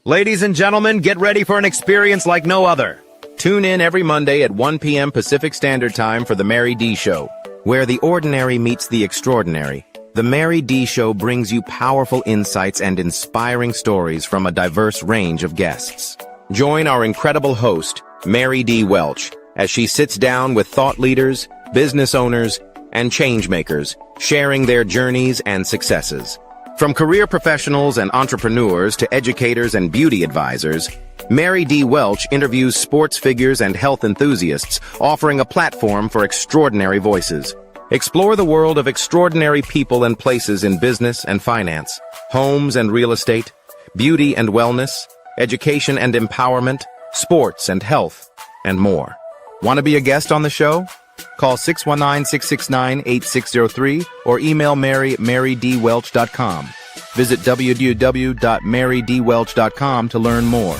Ladies and gentlemen, get ready for an experience like no other. Tune in every Monday at 1 p.m. Pacific Standard Time for The Mary D. Show, where the ordinary meets the extraordinary. The Mary D. Show brings you powerful insights and inspiring stories from a diverse range of guests. Join our incredible host, Mary D. Welch, as she sits down with thought leaders, business owners, and changemakers, sharing their journeys and successes. From career professionals and entrepreneurs to educators and beauty advisors, Mary D. Welch interviews sports figures and health enthusiasts, offering a platform for extraordinary voices. Explore the world of extraordinary people and places in business and finance, homes and real estate, beauty and wellness, education and empowerment, sports and health, and more. Want to be a guest on the show? Call 619-669-8603 or email Mary at marydwelch.com. Visit www.marydwelch.com to learn more.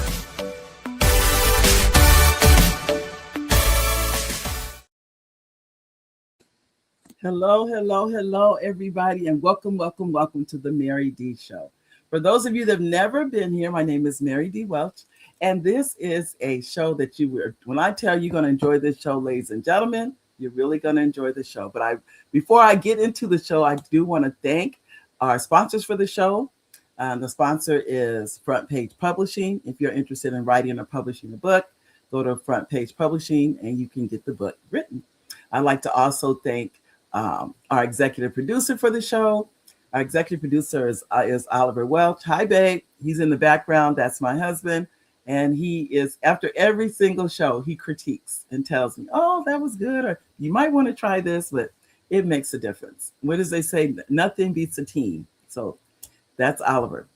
Hello, everybody, and welcome to the Mary D. Show. For those of you that have never been here, my name is Mary D. Welch, and this is a show that when I tell you you're going to enjoy this show, ladies and gentlemen, you're really going to enjoy the show. But before I get into the show, I do want to thank our sponsors for the show. The sponsor is Front Page Publishing. If you're interested in writing or publishing a book, go to Front Page Publishing and you can get the book written. I'd like to also thank our executive producer for the show. Our executive producer is Oliver Welch. Hi, babe. He's in the background. That's my husband. And he is, after every single show, he critiques and tells me, oh, that was good, or you might want to try this, but it makes a difference. What does they say? Nothing beats a team. So that's Oliver.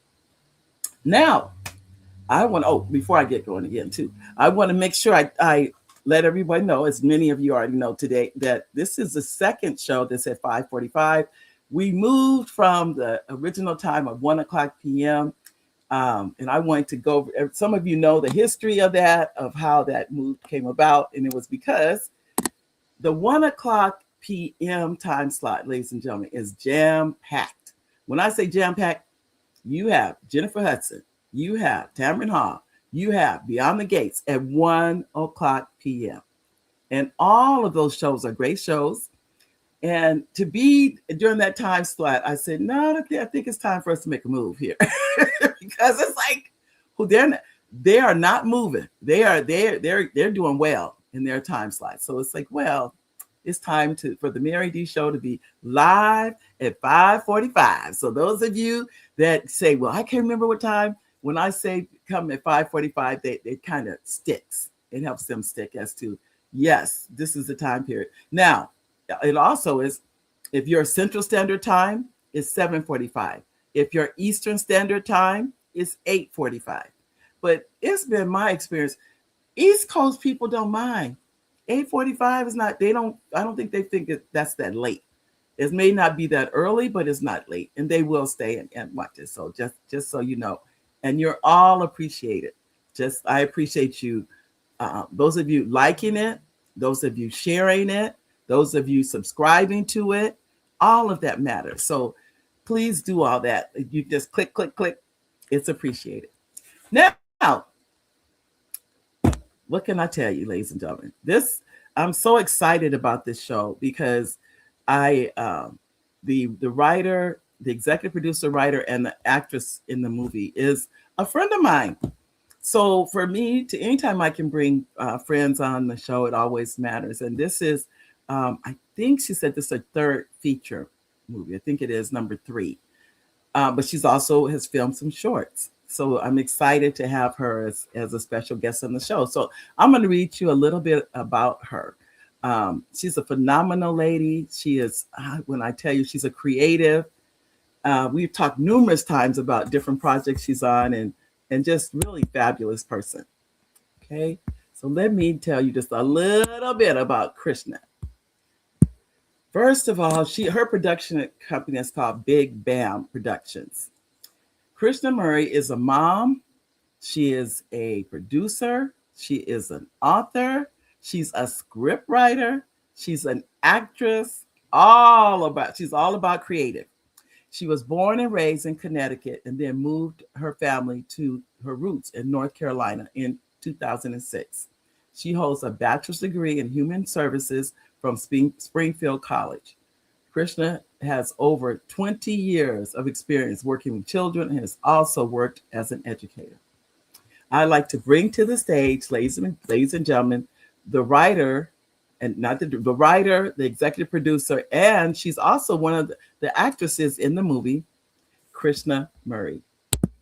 Now, before I get going again, too, I want to make sure I let everybody know, as many of you already know today, that this is the second show that's at 5:45. We moved from the original time of 1 o'clock p.m., and I wanted to go, some of you know the history of that, of how that move came about. And it was because the 1 o'clock p.m. time slot, ladies and gentlemen, is jam-packed. When I say jam-packed, you have Jennifer Hudson, you have Tamron Hall, you have Beyond the Gates at 1 o'clock p.m. And all of those shows are great shows. And to be during that time slot, I said, no, I think it's time for us to make a move here. Because it's like, they are not moving. They're doing well in their time slot. So it's like, well, it's time for the Mary D. Show to be live at 5:45. So those of you that say, well, I can't remember what time, when I say come at 5:45, it kind of sticks. It helps them stick as to, yes, this is the time period. Now, it also is, if you're Central Standard Time, it's 7:45. If you're Eastern Standard Time, it's 8:45. But it's been my experience, East Coast people don't mind. 8:45 is not, I don't think they think that's that late. It may not be that early, but it's not late. And they will stay and watch it. So just so you know, and you're all appreciated. I appreciate you. Those of you liking it, those of you sharing it, those of you subscribing to it, all of that matters. So please do all that. You just click. It's appreciated. Now, what can I tell you, ladies and gentlemen? I'm so excited about this show because the writer, the executive producer, writer, and the actress in the movie is a friend of mine. So for me, anytime I can bring friends on the show, it always matters. And this is, I think she said this is her third feature movie. I think it is number 3. But she's also has filmed some shorts. So I'm excited to have her as a special guest on the show. So I'm going to read you a little bit about her. She's a phenomenal lady. She is, when I tell you, she's a creative. We've talked numerous times about different projects she's on and just really fabulous person. Okay. So let me tell you just a little bit about Krishna. First of all, her production company is called Big Bam Productions. Krishna Murray is a mom. She is a producer. She is an author. She's a script writer. She's an actress. She's all about creative. She was born and raised in Connecticut and then moved her family to her roots in North Carolina in 2006. She holds a bachelor's degree in human services from Springfield College. Krishna has over 20 years of experience working with children and has also worked as an educator. I'd like to bring to the stage, ladies and gentlemen, the writer, and not the writer, the executive producer, and she's also one of the actresses in the movie, Krishna Murray.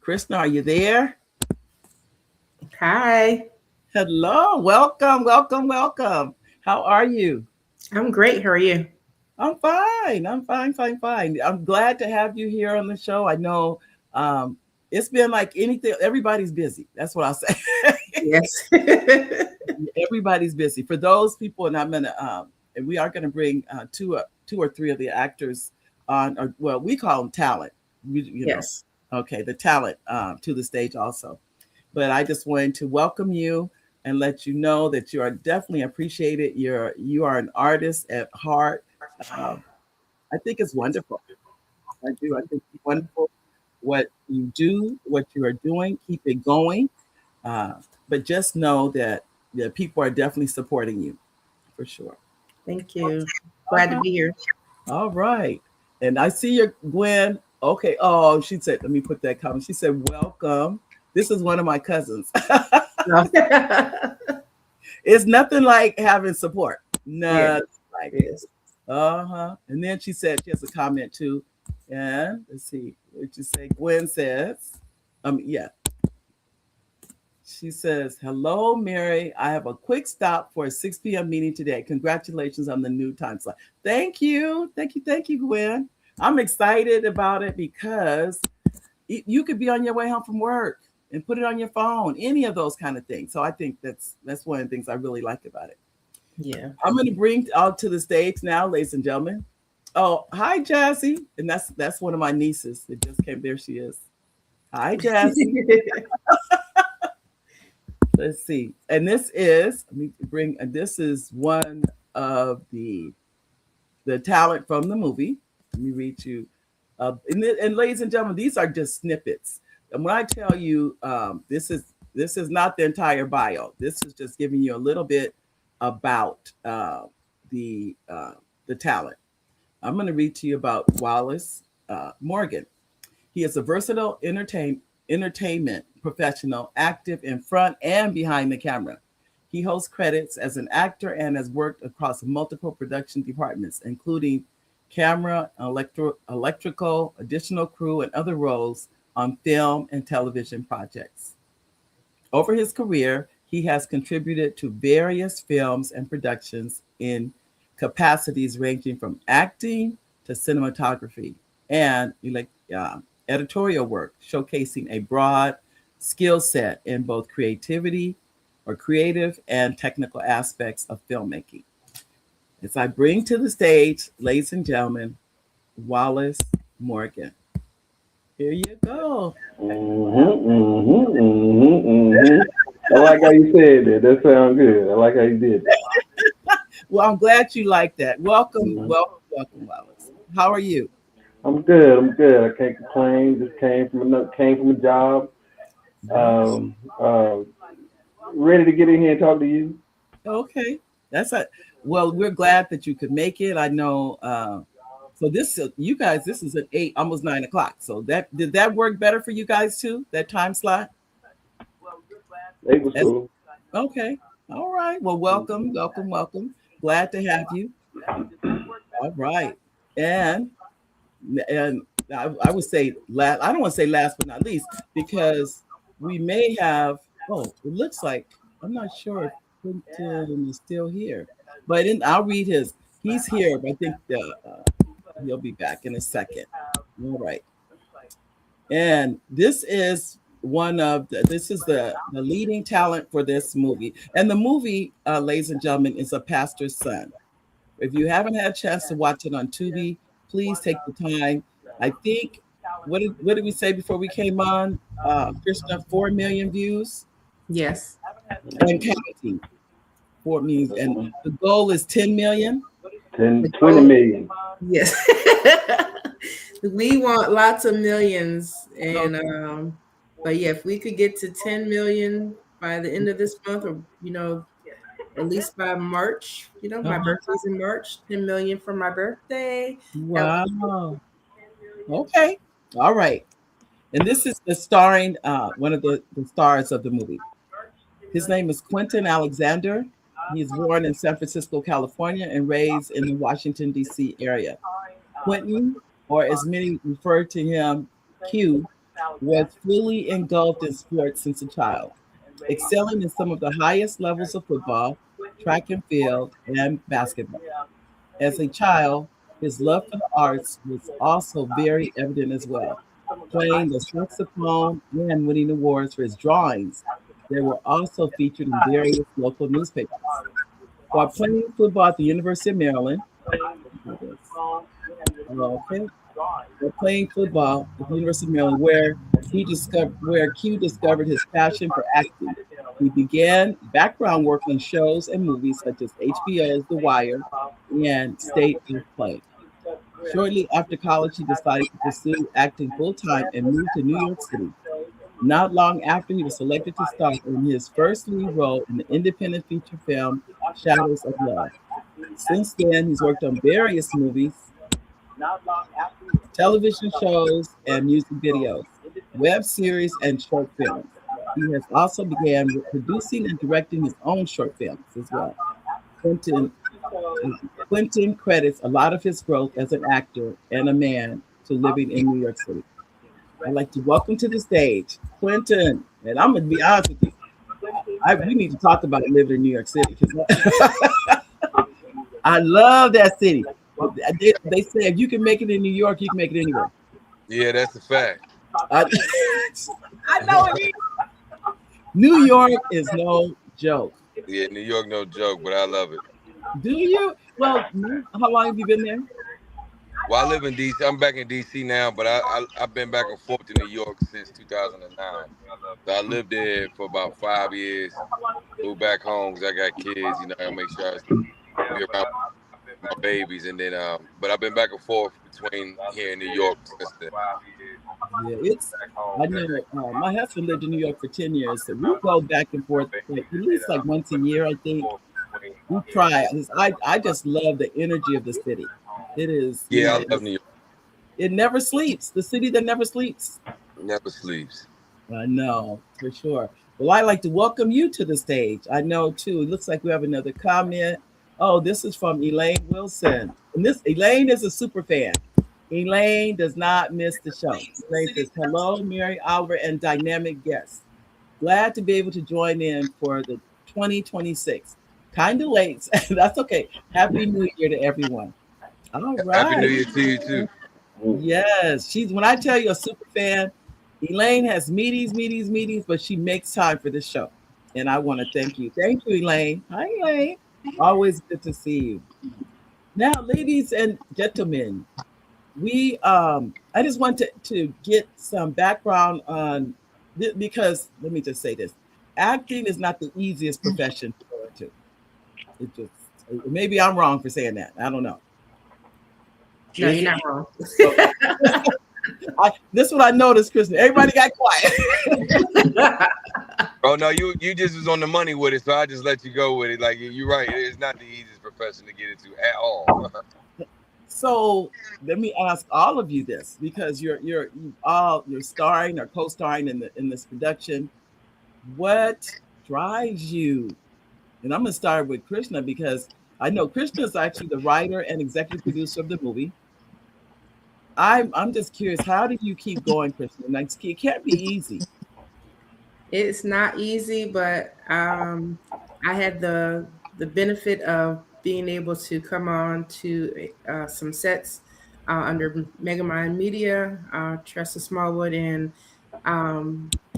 Krishna, are you there? Hi. Hello, welcome, welcome, welcome. How are you? I'm great. How are you? I'm fine. I'm fine. I'm glad to have you here on the show. I know it's been like anything. Everybody's busy. That's what I'll say. Yes. Everybody's busy. For those people, and I'm gonna, and we are gonna bring two or three of the actors on. Or, well, we call them talent. Yes. Okay, the talent to the stage also. But I just wanted to welcome you and let you know that you are definitely appreciated. You are an artist at heart. I think it's wonderful. I do. I think it's wonderful what you do, what you are doing. Keep it going. But just know that the people are definitely supporting you for sure. Thank you. Glad to be here. All right. And I see your Gwen. Okay. Oh, she said, let me put that comment. She said, welcome. This is one of my cousins. It's nothing like having support. Nothing like this. And then she said she has a comment too. And let's see what you say. Gwen says, yeah. She says, hello, Mary. I have a quick stop for a 6 p.m. meeting today. Congratulations on the new time slot. Thank you, Gwen. I'm excited about it because you could be on your way home from work and put it on your phone, any of those kind of things. So I think that's one of the things I really like about it. Yeah. I'm going to bring out to the stage now, ladies and gentlemen. Oh, hi, Jazzy. And that's one of my nieces that just came. There she is. Hi, Jazzy. Let's see. And this is one of the talent from the movie. Let me read you. And ladies and gentlemen, these are just snippets. And when I tell you this is not the entire bio. This is just giving you a little bit about the talent. I'm going to read to you about Wallace Morgan. He is a versatile entertainment professional, active in front and behind the camera. He holds credits as an actor and has worked across multiple production departments, including camera, electrical, additional crew, and other roles on film and television projects. Over his career, he has contributed to various films and productions in capacities ranging from acting to cinematography and editorial work, showcasing a broad skill set in both creative and technical aspects of filmmaking. As I bring to the stage, ladies and gentlemen, Wallace Morgan. Here you go. I like how you said that. That sounds good. I like how you did that. Well, I'm glad you like that. Welcome, Wallace. How are you? I'm good. I can't complain. Just came from a job. Ready to get in here and talk to you. Okay, well, we're glad that you could make it. I know. So this is at 8, almost 9 o'clock. So did that work better for you guys too? That time slot? It was cool. Okay. All right. Well, welcome. Glad to have you. All right. And I would say last. I don't want to say last but not least because we may have. Oh, it looks like I'm not sure if Quentin is still here, but I'll read his. He's here, but I think he'll be back in a second. All right. And this is the leading talent for this movie. And the movie, ladies and gentlemen, is A Pastor's Son. If you haven't had a chance to watch it on Tubi, please take the time. I think, what did we say before we came on? Krishna, 4 million views? Yes. And counting. 4 million. And the goal is 10 million? 20 million. Yes. We want lots of millions, and but yeah, if we could get to 10 million by the end of this month, or at least by March, my Uh-huh. birthday's in March, 10 million for my birthday. That would be Wow. Okay. All right. And this is the starring one of the stars of the movie. His name is Quentin Alexander. He is born in San Francisco, California, and raised in the Washington, D.C. area. Quentin, or as many refer to him, Q, was fully engulfed in sports since a child, excelling in some of the highest levels of football, track and field, and basketball. As a child, his love for the arts was also very evident as well, playing the saxophone and winning awards for his drawings. They were also featured in various local newspapers. While playing football at the University of Maryland, okay, while playing football at the University of Maryland, where Q discovered his passion for acting. He began background work on shows and movies such as HBO's The Wire and State of Play. Shortly after college, he decided to pursue acting full time and moved to New York City. Not long after, he was selected to star in his first lead role in the independent feature film Shadows of Love. Since then, he's worked on various movies, television shows, and music videos, web series, and short films. He has also began producing and directing his own short films as well. Quentin, Quentin credits a lot of his growth as an actor and a man to living in New York City. I'd like to welcome to the stage Quentin, and I'm going to be honest with you. We need to talk about living in New York City because I love that city. They say if you can make it in New York, you can make it anywhere. Yeah, that's a fact. I know it is. New York is no joke. Yeah, New York, no joke, but I love it. Do you? Well, how long have you been there? Well, I live in DC. I'm back in DC now, but I've been back and forth to New York since 2009. So I lived there for about 5 years. Moved back home because I got kids. I make sure I be around my babies, and then but I've been back and forth between here and New York since then. Yeah, I know my husband lived in New York for 10 years, so we go back and forth at least like once a year, I think. We try. I just love the energy of the city. It is. Yeah, I love New York. It never sleeps. The city that never sleeps. Never sleeps. I know, for sure. Well, I'd like to welcome you to the stage. I know, too. It looks like we have another comment. Oh, this is from Elaine Wilson. And Elaine is a super fan. Elaine does not miss the show. Elaine says, hello, Mary, Oliver, and dynamic guests. Glad to be able to join in for the 2026. Kind of late. That's okay. Happy New Year to everyone. All right. Happy New Year to you, too. Yes. When I tell you a super fan, Elaine has meetings, but she makes time for this show. And I want to thank you. Thank you, Elaine. Hi, Elaine. Always good to see you. Now, ladies and gentlemen, I just want to get some background on because let me just say this. Acting is not the easiest profession to go into. Maybe I'm wrong for saying that. I don't know. No, you're not wrong. This is what I noticed, Kristen. Everybody got quiet. Oh no, you just was on the money with it, so I just let you go with it. Like you're right, it's not the easiest profession to get into at all. So let me ask all of you this, because you're starring or co-starring in this production. What drives you? And I'm gonna start with Krishna because I know Krishna is actually the writer and executive producer of the movie. I'm just curious, how do you keep going, Krishna? Like, it can't be easy. It's not easy, but I had the benefit of being able to come on to some sets under Megamind Media, Tressa Smallwood, and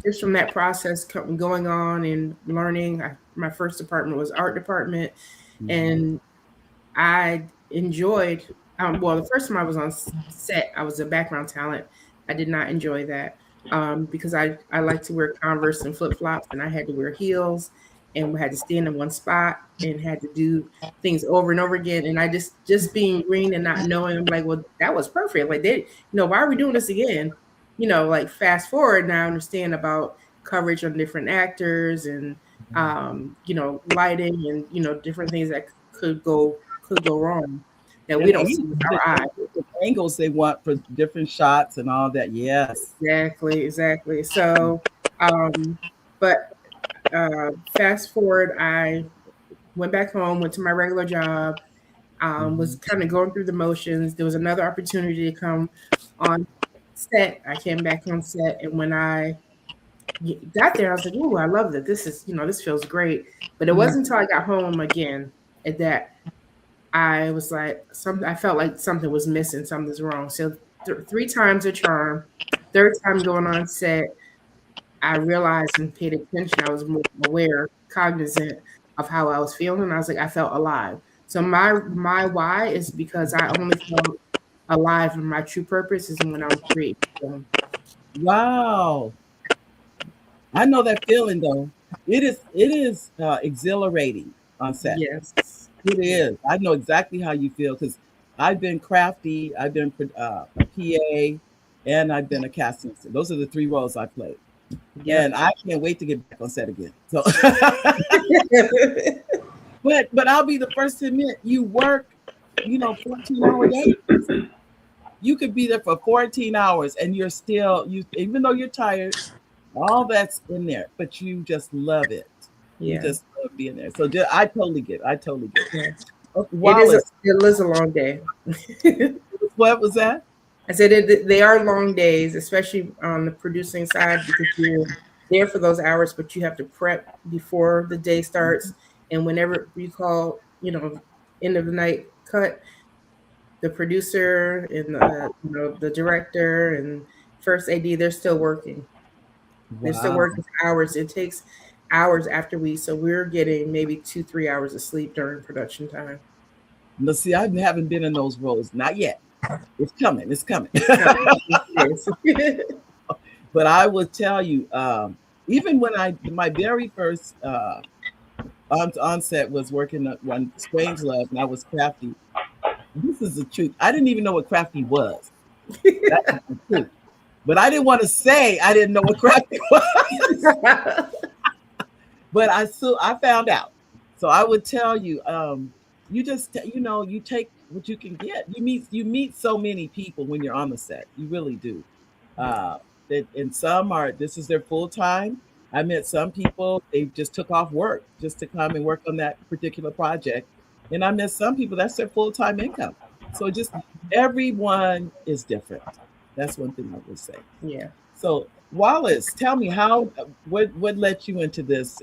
just from that process going on and learning. My first department was art department, and I enjoyed. Well, the first time I was on set, I was a background talent. I did not enjoy that because I like to wear Converse and flip flops, and I had to wear heels. and we had to stand in one spot and had to do things over and over again. And I just being green and not knowing, I'm like, well, that was perfect. Like, why are we doing this again? Like fast forward now, I understand about coverage on different actors and lighting and different things that could go wrong that we don't see with our eyes. The angles they want for different shots and all that. Yes, exactly. So, but fast forward, I went back home, went to my regular job, was kind of going through the motions. There was another opportunity to come on set. I came back on set, and when I got there, I was like, "Ooh, I love it. This is, this feels great." But it wasn't until I got home again that I was like, I felt like something was missing, something's wrong. So 3 times a charm, third time going on set, I realized and paid attention. I was more aware, cognizant of how I was feeling. I was like, I felt alive. So my why is because I only felt alive, and my true purpose is when I'm free. So, wow. I know that feeling though. It is exhilarating on set. yes. It is. I know exactly how you feel because I've been crafty, I've been a PA, and I've been a casting assistant. Those are the 3 roles I played. Yeah. And I can't wait to get back on set again. So, but I'll be the first to admit, you work, 14-hour days. You could be there for 14 hours, and you're still even though you're tired, all that's in there, but you just love it. Yeah. You just love being there. So I totally get it. Yeah. Wallace, It is a long day. what was that? I said they are long days, especially on the producing side, because you're there for those hours, but you have to prep before the day starts. And whenever you call, end of the night cut, the producer and the director and first AD, they're still working. They're still working for hours. It takes hours after so we're getting maybe 2-3 hours of sleep during production time. But see, I haven't been in those roles, not yet. It's coming. But I will tell you, even when my very first on set was working on Strange Love, and I was crafty. This is the truth. I didn't even know what crafty was. That's the truth. But I didn't want to say I didn't know what crafty was. But I found out. So I would tell you, you just you take what you can get. You meet so many people when you're on the set. You really do. And some this is their full time. I met some people, they just took off work just to come and work on that particular project. And I met some people, that's their full-time income. So just everyone is different. That's one thing I would say. Yeah. So Wallace, tell me what let you into this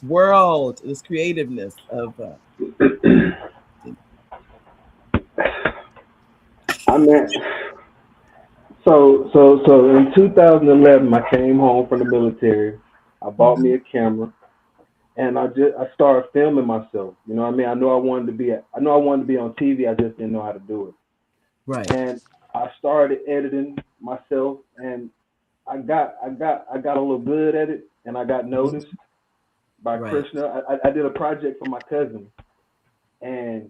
world, this creativeness of I met so in 2011 I came home from the military. I bought me a camera and I started filming myself. You know what I mean? I know I wanted to be on TV, I just didn't know how to do it. Right. And I started editing myself and I got a little good at it, and I got noticed by Krishna. I did a project for my cousin, and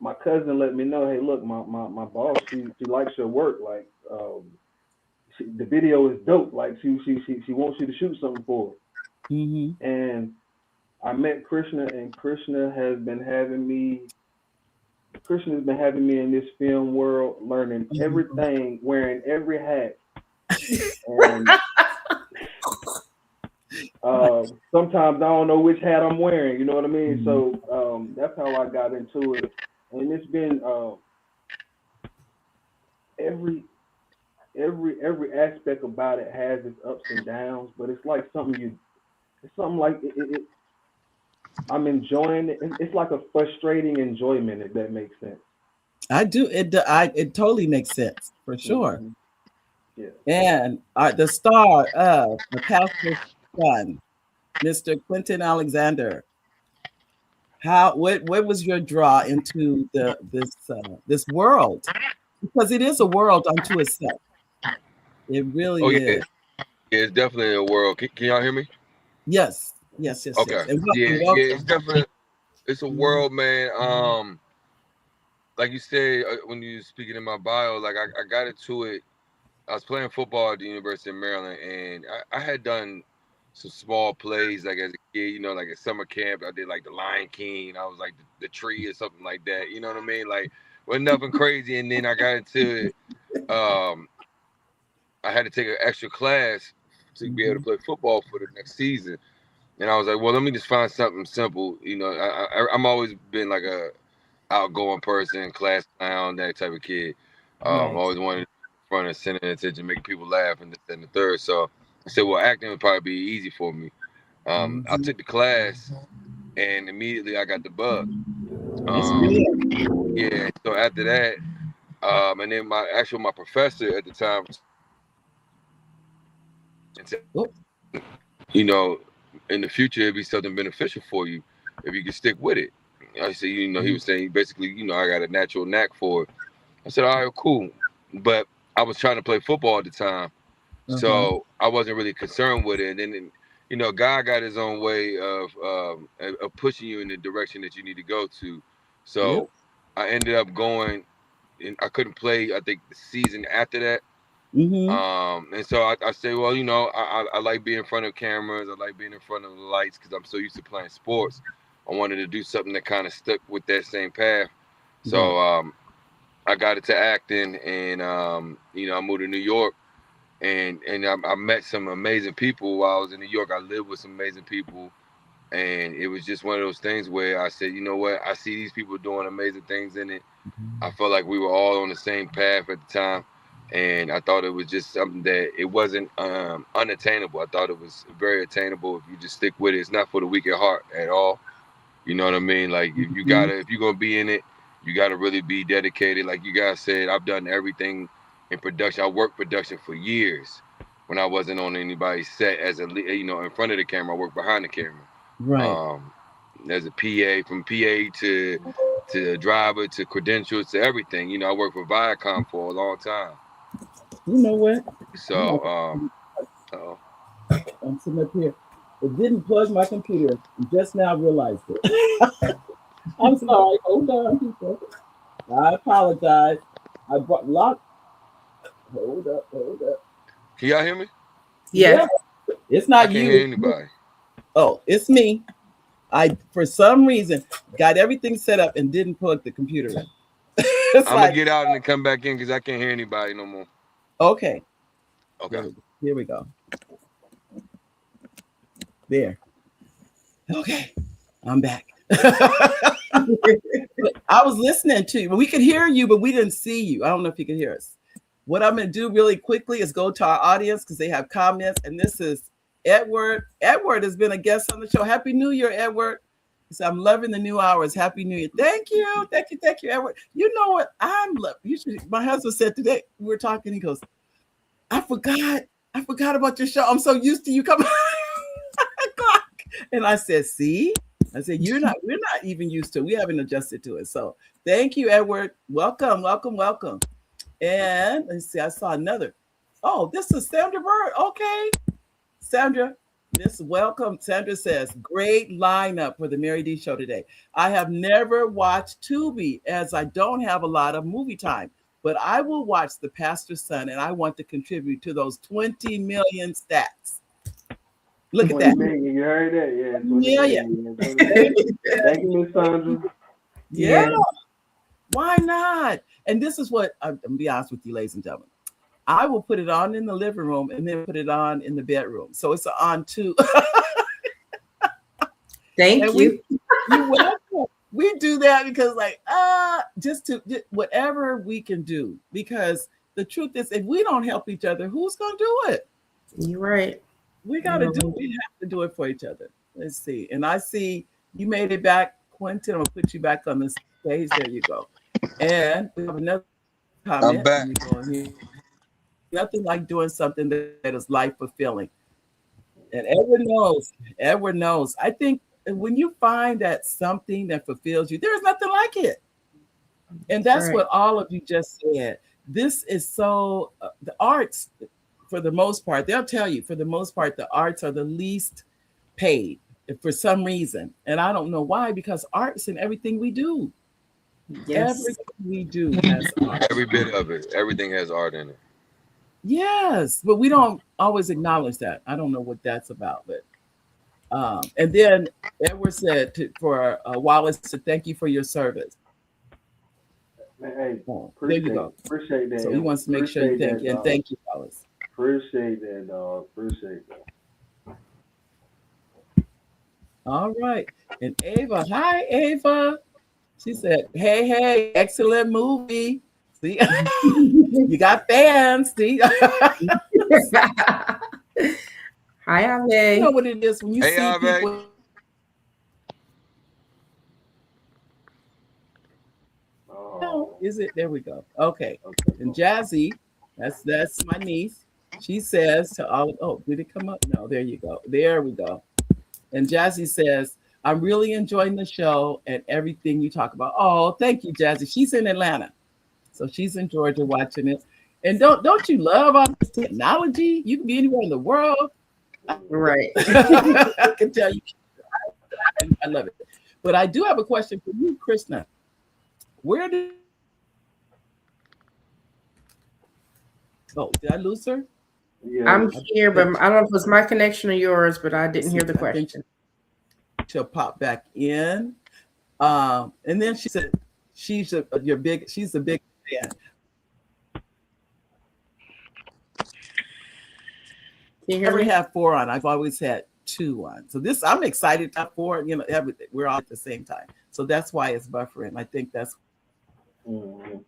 my cousin let me know, hey, look, my boss, she likes your work. Like, the video is dope. Like, she wants you to shoot something for her. Mm-hmm. And I met Krishna, and Krishna has been having me in this film world, learning everything, wearing every hat. And sometimes I don't know which hat I'm wearing, you know what I mean? So that's how I got into it. And it's been every aspect about it has its ups and downs, but it's like I'm enjoying it. It's like a frustrating enjoyment, if that makes sense. I do. It totally makes sense, for sure. Mm-hmm. Yeah. And the star of The Pastor's Son, Mr. Quentin Alexander. What was your draw into this world? Because it is a world unto itself. It really is. Yeah, it's definitely a world. Can y'all hear me? Yes. Yes. Okay. And Yeah, welcome. it's definitely it's a world, man. Like you said when you were speaking in my bio, like I got into it. I was playing football at the University of Maryland, and I had done some small plays like as a kid, like at summer camp. I did like the Lion King. I was like the tree or something like that. You know what I mean? Like, was nothing crazy. And then I got into it. I had to take an extra class to be able to play football for the next season. And I was like, well, let me just find something simple. I'm always been like a outgoing person, class clown, that type of kid. Always wanted to be in front of center attention, make people laugh, and this and the third. So I said, well, acting would probably be easy for me. I took the class, and immediately I got the bug. Yeah. So after that, and then my professor at the time, in the future it'd be something beneficial for you if you could stick with it. I said, he was saying basically, I got a natural knack for it. I said, all right, cool. But I was trying to play football at the time. So I wasn't really concerned with it. And then, God got his own way of pushing you in the direction that you need to go to. So I ended up going, and I couldn't play, I think, the season after that. And so I say, well, I like being in front of cameras. I like being in front of the lights because I'm so used to playing sports. I wanted to do something that kind of stuck with that same path. So I got into acting, and I moved to New York, and I met some amazing people while I was in New York. I lived with some amazing people, and it was just one of those things where I said, you know what, I see these people doing amazing things in it. I felt like we were all on the same path at the time, and I thought it was just something that it wasn't unattainable. I thought it was very attainable if you just stick with it. It's not for the weak at heart at all. You know what I mean? Like if you're gonna be in it, you gotta really be dedicated. Like you guys said, I've done everything in production. I worked production for years when I wasn't on anybody's set as in front of the camera. I worked behind the camera. Right. As a PA, from PA to driver to credentials to everything. I worked for Viacom for a long time. You know what? So I'm sitting up here. It didn't plug my computer. Just now realized it. I'm sorry. Hold on, people. I apologize. I brought lock. Hold up. Can y'all hear me? Yes. Yeah. It's not I can't you. hear anybody. Oh, it's me. I, for some reason, got everything set up and didn't plug the computer in. I'm gonna get out and then come back in because I can't hear anybody no more. Okay. Okay. Here we go. There. Okay. I'm back. I was listening to you. We could hear you, but we didn't see you. I don't know if you can hear us. What I'm going to do really quickly is go to our audience because they have comments. And this is Edward. Edward has been a guest on the show. Happy New Year, Edward. He said, I'm loving the new hours. Happy New Year. Thank you, Edward. You know what? My husband said today, we were talking, he goes, I forgot about your show. I'm so used to you coming. And I said, see? I said, we're not even used to it. We haven't adjusted to it. So thank you, Edward. Welcome. And let's see, I saw another. Oh, this is Sandra Bird. Okay. Sandra, welcome. Sandra says, great lineup for the Mary D show today. I have never watched Tubi as I don't have a lot of movie time, but I will watch The Pastor's Son and I want to contribute to those 20 million stats. Look at that. Million, you heard that? Yeah. Thank you, Miss Sandra. Yeah. Why not? And this is what I'm going to be honest with you, ladies and gentlemen. I will put it on in the living room and then put it on in the bedroom. So it's on too. Thank you. We do that because just whatever we can do. Because the truth is, if we don't help each other, who's going to do it? You're right. We have to do it for each other. Let's see. And I see you made it back, Quentin. I'm going to put you back on the stage. There you go. And we have another comment. I'm back. Nothing like doing something that is life fulfilling. And Edward knows. I think when you find that something that fulfills you, there's nothing like it. And that's what all of you just said. This is so, the arts, for the most part, they'll tell you, for the most part, the arts are the least paid. for some reason, and I don't know why, because art's in everything we do. Yes. Everything we do has art. Every bit of it. Everything has art in it. Yes, but we don't always acknowledge that. I don't know what that's about, but and then Edward said for Wallace to thank you for your service. Hey, There you go. Appreciate that. So he wants to make sure you thank you, and thank you, Wallace. Appreciate that, dog. Appreciate that. All right. And Ava, hi, Ava. She said, hey, excellent movie. See, you got fans. See, Hi, Ave. you know what it is when you see Ave. people. Oh, is it? There we go. Okay. And Jazzy, that's my niece. She says to all. Oh, did it come up? No. There you go. There we go. And Jazzy says, I'm really enjoying the show and everything you talk about. Oh, thank you, Jazzy. She's in Atlanta. So she's in Georgia watching it. And don't you love all this technology? You can be anywhere in the world. Right. I can tell you. I love it. But I do have a question for you, Krishna. Where did I lose her? Yeah. I'm here, but I don't know if it's my connection or yours, but I didn't hear the question. She'll pop back in. And then she said she's a big fan. Can you I hear never me? have 4 on. I've always had 2 on. So this, I'm excited to have 4. You know, everything. We're all at the same time. So that's why it's buffering. I think that's. Mm-hmm.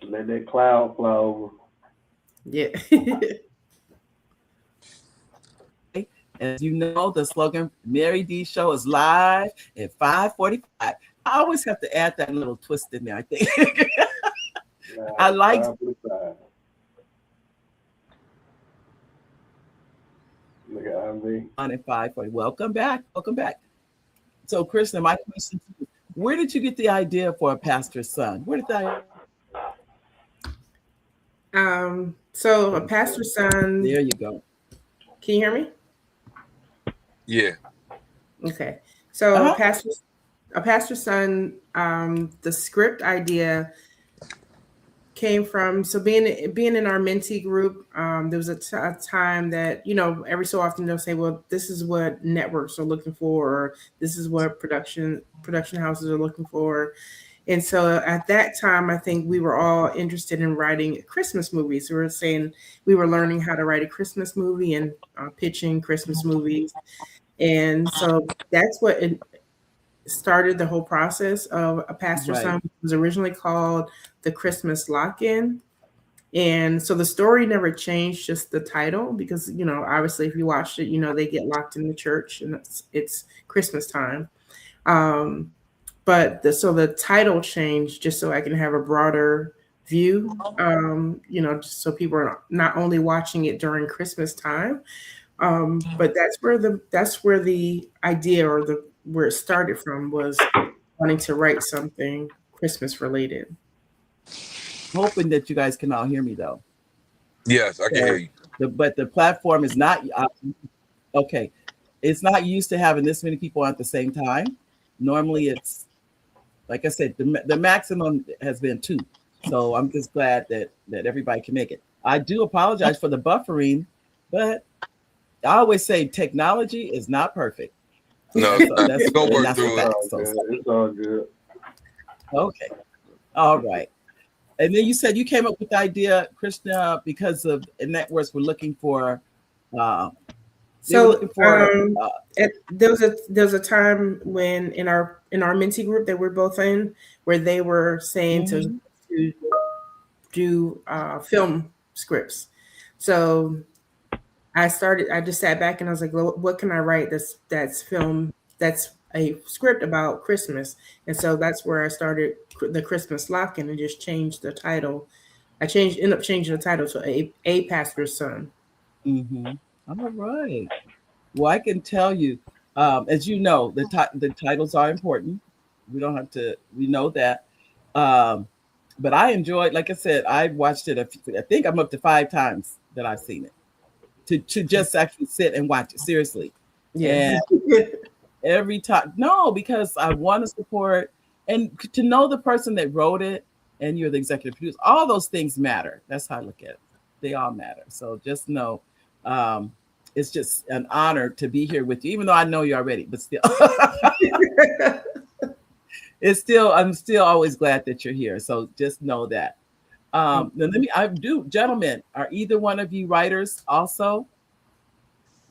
Let that cloud fly over. Yeah. As you know, the slogan Mary D Show is live at 5:45. I always have to add that little twist in there, I think. I like 5:45. Look at me. on at 5:40. Welcome back. So, Krishna, my question to you, where did you get the idea for a pastor's son? Where did that? So a pastor's son. There you go. Can you hear me? Yeah. Okay. So a pastor's son. The script idea came from being in our mentee group. There was a time that, you know, every so often they'll say, well, this is what networks are looking for, or this is what production houses are looking for. And so at that time, I think we were all interested in writing Christmas movies. We were saying we were learning how to write a Christmas movie and pitching Christmas movies. And so that's what it started the whole process of a pastor's son. It was originally called The Christmas Lock-In. And so the story never changed, just the title, because, you know, obviously if you watched it, you know, they get locked in the church and it's Christmas time. But so the title changed just so I can have a broader view, you know, just so people are not only watching it during Christmas time, but that's where the idea or where it started from, was wanting to write something Christmas related. Hoping that you guys can all hear me though. Yes, I can hear you. But the platform is not okay. It's not used to having this many people at the same time. Normally it's, like I said, the maximum has been 2. So I'm just glad that everybody can make it. I do apologize for the buffering, but I always say technology is not perfect. No, that's don't work through it. It's all good. Okay. All right. And then you said you came up with the idea, Krishna, because of networks were looking for. There was a time when in our mentee group that we're both in, where they were saying to do film scripts. So I just sat back and I was like, well, what can I write that's film, that's a script about Christmas? And so that's where I started the Christmas Lock-In and just changed the title. Ended up changing the title to a pastor's son. Mm-hmm. All right. Well, I can tell you, as you know, the titles are important. We don't have to, we know that. But I enjoyed, like I said, I watched it. I think I'm up to 5 times that I've seen it to just actually sit and watch it seriously. Yes. And every time, no, because I want to support and to know the person that wrote it, and you're the executive producer. All those things matter. That's how I look at it. They all matter. So just know, it's just an honor to be here with you, even though I know you already, but still. I'm still always glad that you're here. So just know that. Now gentlemen, are either one of you writers also?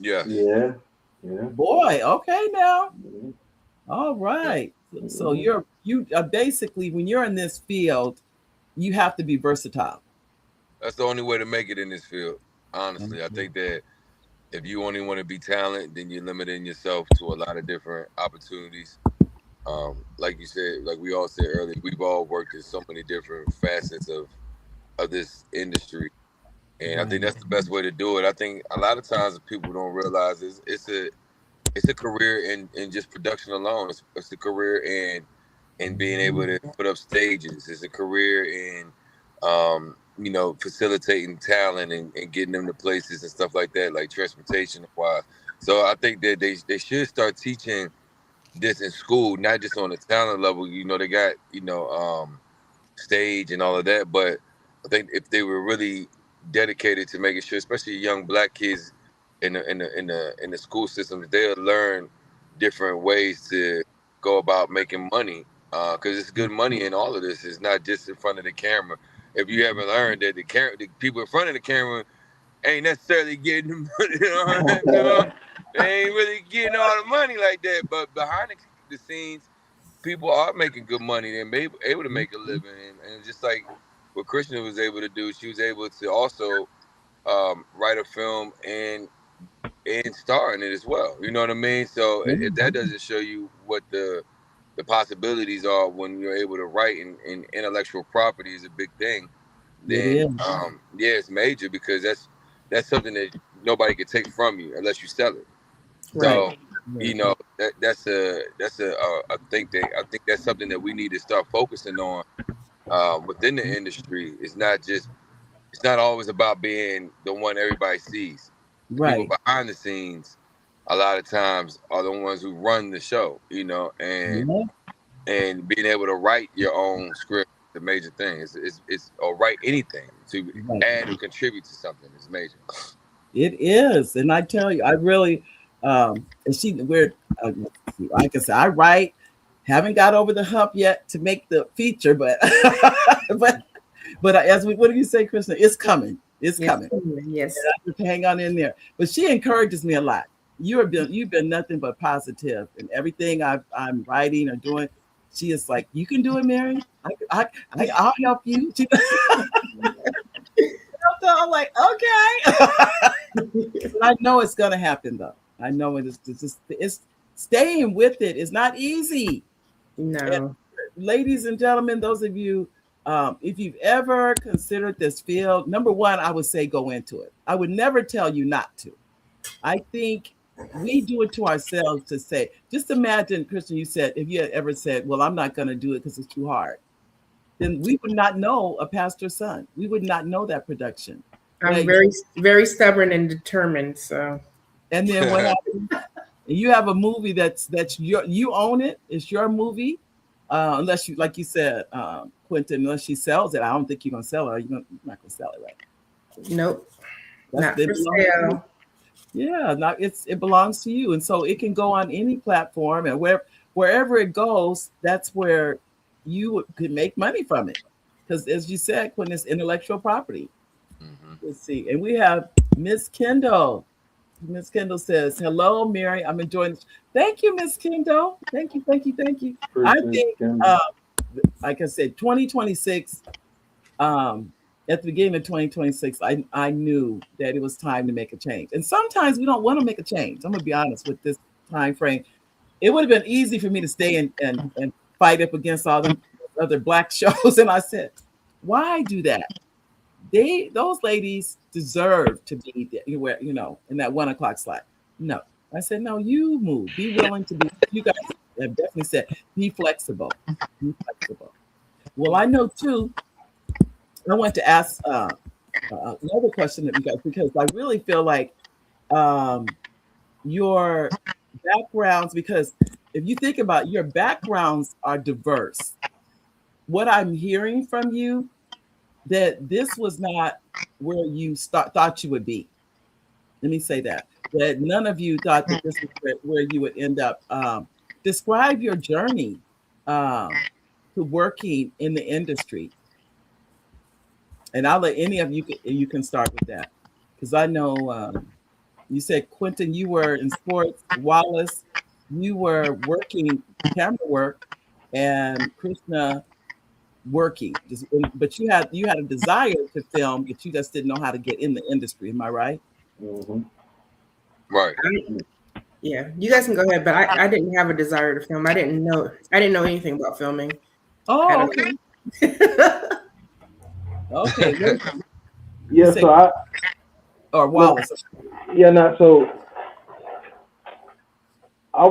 Yes. Yeah. Boy, okay now. Mhm. All right. So you basically, when you're in this field, you have to be versatile. That's the only way to make it in this field. Honestly, I think that if you only want to be talent, then you're limiting yourself to a lot of different opportunities. Like you said, like we all said earlier, we've all worked in so many different facets of this industry, and I think that's the best way to do it. I think a lot of times people don't realize it's a career in just production alone. It's a career in being able to put up stages. It's a career in facilitating talent and getting them to places and stuff like that, like transportation wise. So I think that they should start teaching this in school, not just on the talent level. They got stage and all of that, but I think if they were really dedicated to making sure, especially young Black kids in the school systems, they'll learn different ways to go about making money. Because it's good money in all of this. It's not just in front of the camera. If you haven't learned that the people in front of the camera ain't necessarily getting the money, they ain't really getting all the money like that. But behind the scenes, people are making good money. They're able to make a living, and just like what Krishna was able to do, she was able to also write a film and star in it as well. You know what I mean? So if that doesn't show you what the possibilities are when you're able to write, and intellectual property is a big thing, then it's major, because that's something that nobody can take from you unless you sell it. Right. So that's I think that's something that we need to start focusing on within the industry. It's not always about being the one everybody sees. The people behind the scenes a lot of times are the ones who run the show, and being able to write your own script is the major thing. It's or write anything to add or contribute to something is major. It is, and I tell you, I really, and like I said, I write, haven't got over the hump yet to make the feature, but but what do you say, Krishna? It's coming. It's coming. Yes. Just hang on in there. But she encourages me a lot. You've been nothing but positive in everything I'm writing or doing. She is like, you can do it, Mary. I'll help you. I'm like, okay. I know it's gonna happen though. I know it's staying with it is not easy. No. And ladies and gentlemen, those of you, if you've ever considered this field, number one, I would say go into it. I would never tell you not to. I think we do it to ourselves to say, just imagine, Kristen, you said, if you had ever said, well, I'm not going to do it because it's too hard, then we would not know A Pastor's Son. We would not know that production. I'm very, very stubborn and determined. So, and then what happens? You have a movie that's you own it. It's your movie, unless you, like you said, Quentin, unless she sells it. I don't think you're gonna sell it. You're not gonna sell it, right? Nope. Not for sale. Yeah, it belongs to you, and so it can go on any platform, and wherever it goes, that's where you could make money from it, because as you said, when it's intellectual property. Let's see, and we have Miss Kendall. Miss Kendall says, "Hello, Mary. I'm enjoying this." Thank you, Miss Kendall. Thank you. I think, like I said, 2026. At the beginning of 2026, I knew that it was time to make a change. And sometimes we don't want to make a change. I'm gonna be honest with this time frame. It would have been easy for me to stay and fight up against all the other Black shows. And I said, why do that? Those ladies deserve to be there, in that 1 o'clock slot. No. I said, no, you move. Be willing to be. You guys have definitely said, be flexible. Be flexible. Well, I know too, I want to ask another question that you guys, because I really feel like your backgrounds, because if you think about it, your backgrounds are diverse. What I'm hearing from you, that this was not where you thought you would be. Let me say that none of you thought that this was where you would end up. Describe your journey to working in the industry, and I'll let any of you can start with that, because I know you said, Quentin, you were in sports. Wallace, you were working camera work, and Krishna working. But you had a desire to film, but you just didn't know how to get in the industry. Am I right? Mm-hmm. Right. Yeah, you guys can go ahead, but I didn't have a desire to film. I didn't know anything about filming. Oh, okay. Okay. Yeah, say, so or Wallace. Yeah, not so. I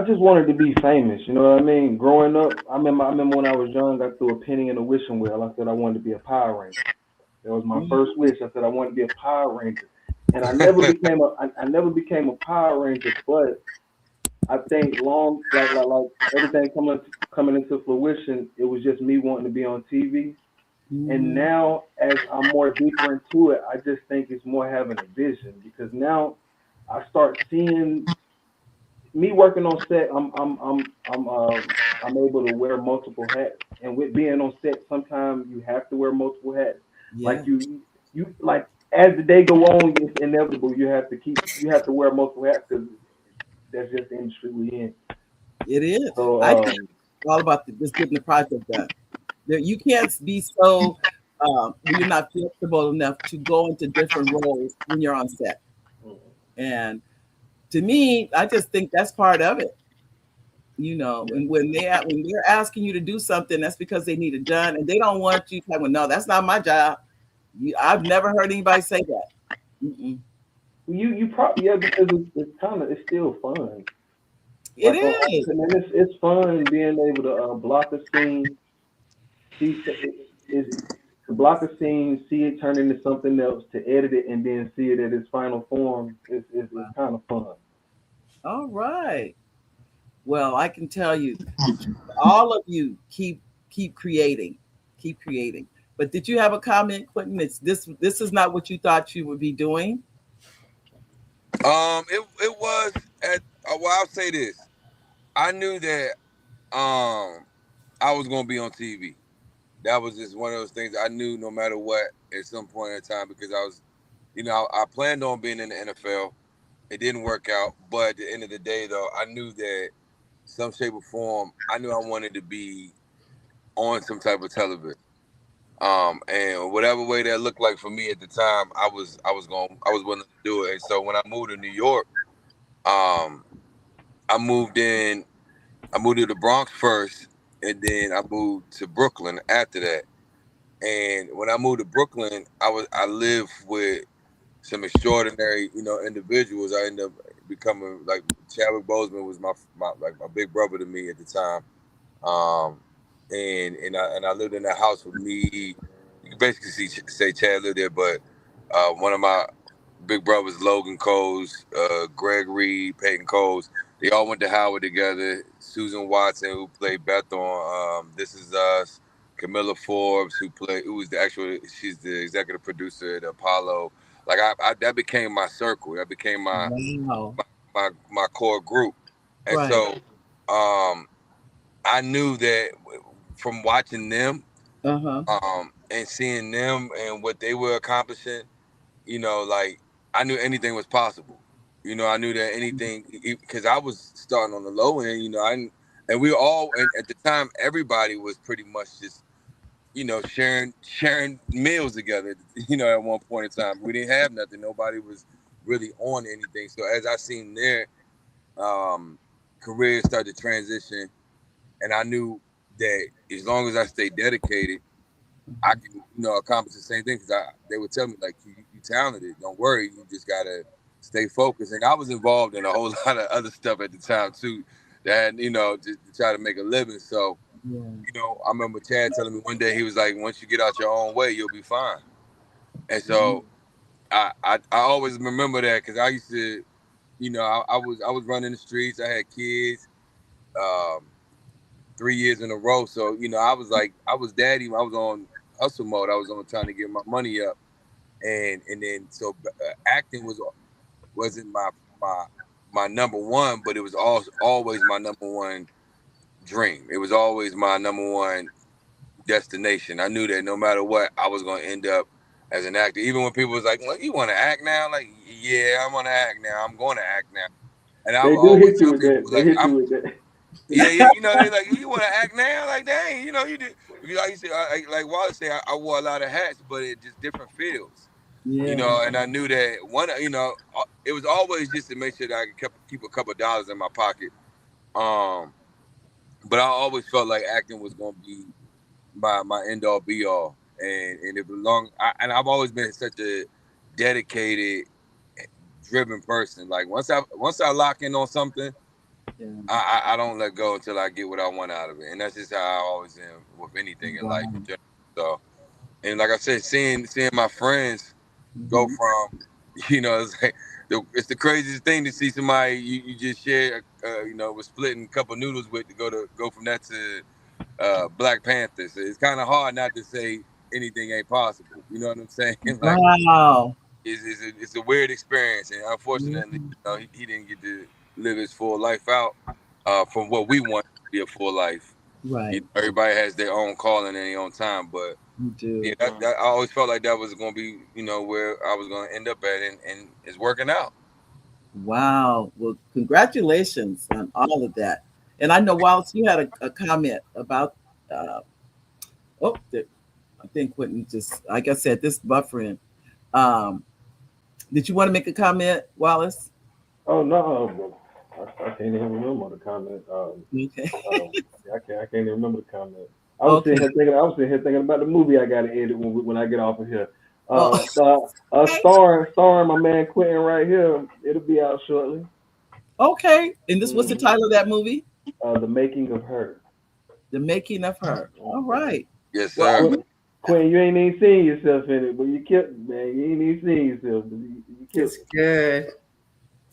just wanted to be famous. You know what I mean? Growing up, I remember when I was young, I threw a penny in a wishing well. I said I wanted to be a Power Ranger. That was my first wish. I said I wanted to be a Power Ranger, and I never became a Power Ranger. But I think like everything coming into fruition, it was just me wanting to be on TV. And now, as I'm more deeper into it, I just think it's more having a vision, because now I start seeing me working on set. I'm able to wear multiple hats, and with being on set, sometimes you have to wear multiple hats. Yeah. Like you like as the day go on, it's inevitable. You have to wear multiple hats, because that's just the industry we in. It is. So I think it's all about just getting the project done. You can't be so you're not flexible enough to go into different roles when you're on set. And to me, I just think that's part of it. You know, and when they're asking you to do something, that's because they need it done, and they don't want you to say, "Well, no, that's not my job." I've never heard anybody say that. Mm-mm. you probably, yeah, because it's still fun. It Like is. and it's fun being able to block a scene, see is to block a scene, see it turn into something else, to edit it, and then see it at its final form. It's kind of fun. All right. Well, I can tell you, all of you keep creating, keep creating. But did you have a comment, Quentin? This is not what you thought you would be doing. It was at. Well, I'll say this. I knew that I was gonna be on TV. That was just one of those things I knew no matter what at some point in time, because I was, I planned on being in the NFL. It didn't work out, but at the end of the day, though, I knew that some shape or form, I knew I wanted to be on some type of television. And whatever way that looked like for me at the time, I was willing to do it. And so when I moved to New York, um, I moved in. I moved to the Bronx first, and then I moved to Brooklyn after that. And when I moved to Brooklyn, I lived with some extraordinary, individuals. I ended up becoming like Chadwick Boseman was my big brother to me at the time. Um, and I lived in that house with me. You can basically say Chad lived there, but one of my big brothers, Logan Coles, Greg Reed, Peyton Coles, they all went to Howard together. Susan Watson, who played Beth on This Is Us. Camilla Forbes, she's the executive producer at Apollo. Like that became my circle. That became Wow. my core group. And Right. so I knew that from watching them, Uh-huh. and seeing them and what they were accomplishing, like I knew anything was possible. I knew that anything, because I was starting on the low end. And we all, and at the time, everybody was pretty much just, sharing meals together. At one point in time, we didn't have nothing. Nobody was really on anything. So as I seen their careers start to transition, and I knew that as long as I stayed dedicated, I can, accomplish the same thing. Because they would tell me, like, you talented. Don't worry. You just gotta stay focused. And I was involved in a whole lot of other stuff at the time too, that to try to make a living. So Yeah. You know, I remember Chad telling me one day, he was like, once you get out your own way, you'll be fine. And so I always remember that, because I used to, you know, I was running the streets. I had kids, 3 years in a row. So, you know, I was like, I was daddy. I was on hustle mode. I was on trying to get my money up. And then so acting wasn't my my number one, but it was always my number one dream. It was always my number one destination. I knew that no matter what, I was going to end up as an actor. Even when people was like, "Well, you want to act now?" Like, yeah, I want to act now. I'm going to act now. And I They would do always hit you tell with that. people, They like, hit you with that. yeah, you know, they like, you want to act now? Like, dang, you know, you did. Because I used to, like Wallace say, I wore a lot of hats, but it just different fields. You Yeah. know, and I knew that you know, it was always just to make sure that I could keep a couple of dollars in my pocket. Um, but I always felt like acting was going to be my end all be all, and it belonged. And I've always been such a dedicated, driven person. Like once I lock in on something, Yeah. I don't let go until I get what I want out of it, and that's just how I always am with anything in life in Wow. general. So, and like I said, seeing my friends go Mhm. from, you know, it's like it's the craziest thing to see somebody you just share, you know, was splitting a couple noodles with, to go from that to Black Panther. So it's kind of hard not to say anything ain't possible. You know what I'm saying? Like Wow. it's a weird experience, and Yeah. unfortunately, you know, he didn't get to live his full life out from what we want to be a full life. You Right. know, everybody has their own calling and their own time, but You yeah, do. I always felt like that was going to be, you know, where I was going to end up at, and it's working out. Wow. Well, congratulations on all of that. And I know, Wallace, you had a comment about, uh, I think Quentin just, like I said, this buffering. Um, did you want to make a comment, Wallace? Oh no, I can't even remember the comment. Okay. I can't even remember the comment. I was Okay. sitting here thinking. I was sitting here thinking about the movie I got to edit when I get off of here. Oh, Starring my man Quentin right here. It'll be out shortly. okay. And this, what's the hmm title of that movie? The making of her. The Making of Her. All right. Yes, Well, sir. Quentin, you ain't even seen yourself in it, but you killed, man. You ain't even seen yourself, but you killed It's good.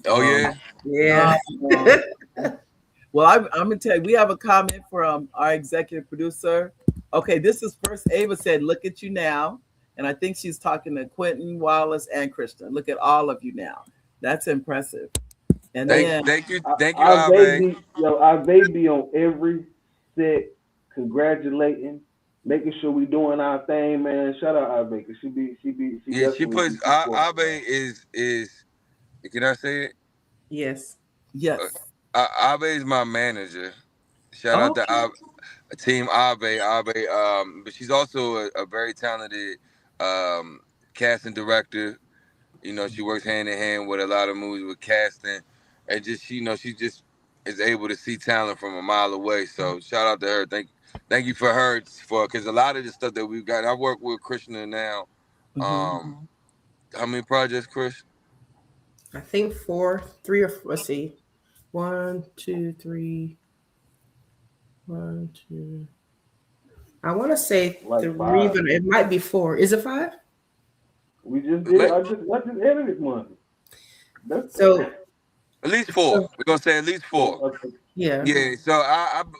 Oh um, yeah. Yeah. um, well, I'm gonna tell you, we have a comment from our executive producer. Okay, this is first. Ava said, "Look at you now," and I think she's talking to Quentin, Wallace, and Kristen. Look at all of you now. That's impressive. And then, Thank you, our Ave. baby, our baby on every set, congratulating, making sure we doing our thing, man. Shout out our baby, 'cause she Yeah, she definitely puts be supporting. Ave is. Can I say it? Yes. yes. Ave is my manager. Shout out to Okay. Team Ave. But she's also a very talented um, casting director. You know, she works hand in hand with a lot of movies with casting, and just you know, she just is able to see talent from a mile away. So shout out to her. Thank you for her because a lot of the stuff that we've got. I work with Krishna now. Mhm. How many projects, Chris? I think four, three or let's see. One, two, three, one, two. I want to say Like three, five. but it might be four. Is it five? We just did. I just edited one. That's So, At least four. so We're gonna say at least four. okay. yeah. Yeah. So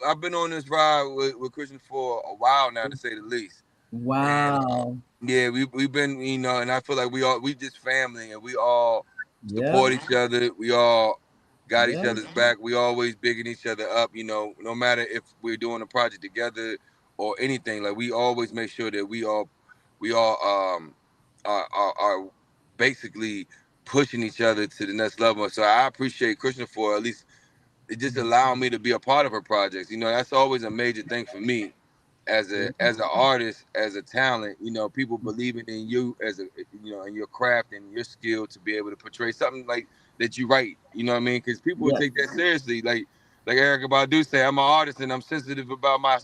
I've been on this ride with Christian for a while now, to say the least. And Wow. yeah, we've been, you know, and I feel like we just family, and we all Yeah. support each other. We all got each Yeah. other's back. We always bigging each other up. You know, no matter if we're doing a project together or anything, like we always make sure that we all are basically pushing each other to the next level. So I appreciate Christian for at least it just allowing me to be a part of her projects. You know, that's always a major thing for me Yeah. as an artist, as a talent. You know, people believing in you as a, you know, in your craft and your skill to be able to portray something like that you write. You know what I mean? Because people Yes. take that seriously. Like Erica Badu say, I'm an artist and I'm sensitive about my.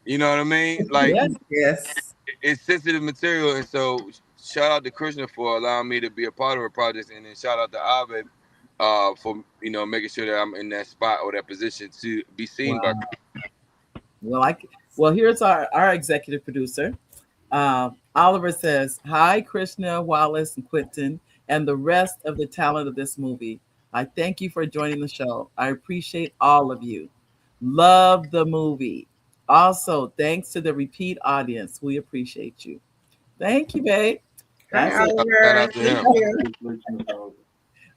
You know what I mean? Like Yes. Yes. it's sensitive material, and so shout out to Krishna for allowing me to be a part of her project, and then shout out to Ave for, you know, making sure that I'm in that spot or that position to be seen by. Wow. Well, here's our executive producer. Oliver says, "Hi, Krishna, Wallace, and Quentin, and the rest of the talent of this movie. I thank you for joining the show. I appreciate all of you. Love the movie. Also, thanks to the repeat audience. We appreciate you. Thank you, babe. Hi, That's it. Shout Oliver. out to Thank him. you.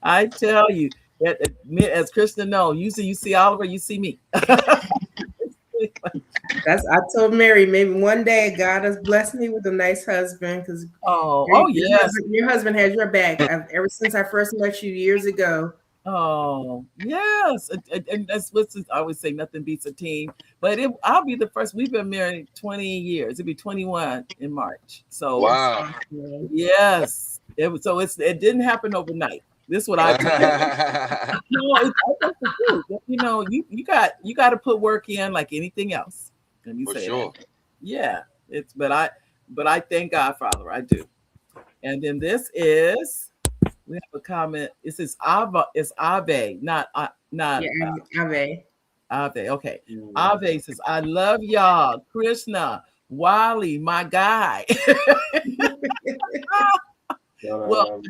I tell you, as Krishna knows, you see Oliver, you see me. I told Mary maybe one day God has blessed me with a nice husband because Yes. your husband has your back. Ever since I first met you years ago. Oh, yes. And that's what I always say, nothing beats a team. But I'll be the first. We've been married 20 years. It'll be 21 in March. So Wow. yes. It didn't happen overnight. This is what I tell you. No, that's the truth. You know, you got to put work in like anything else. Let me For say sure. that. Yeah. But I thank God, Father. I do. And then we have a comment. It says Ava. It's Ave, not Ave. Ave. Okay. Ave says, "I love y'all, Krishna, Wally, my guy." Well,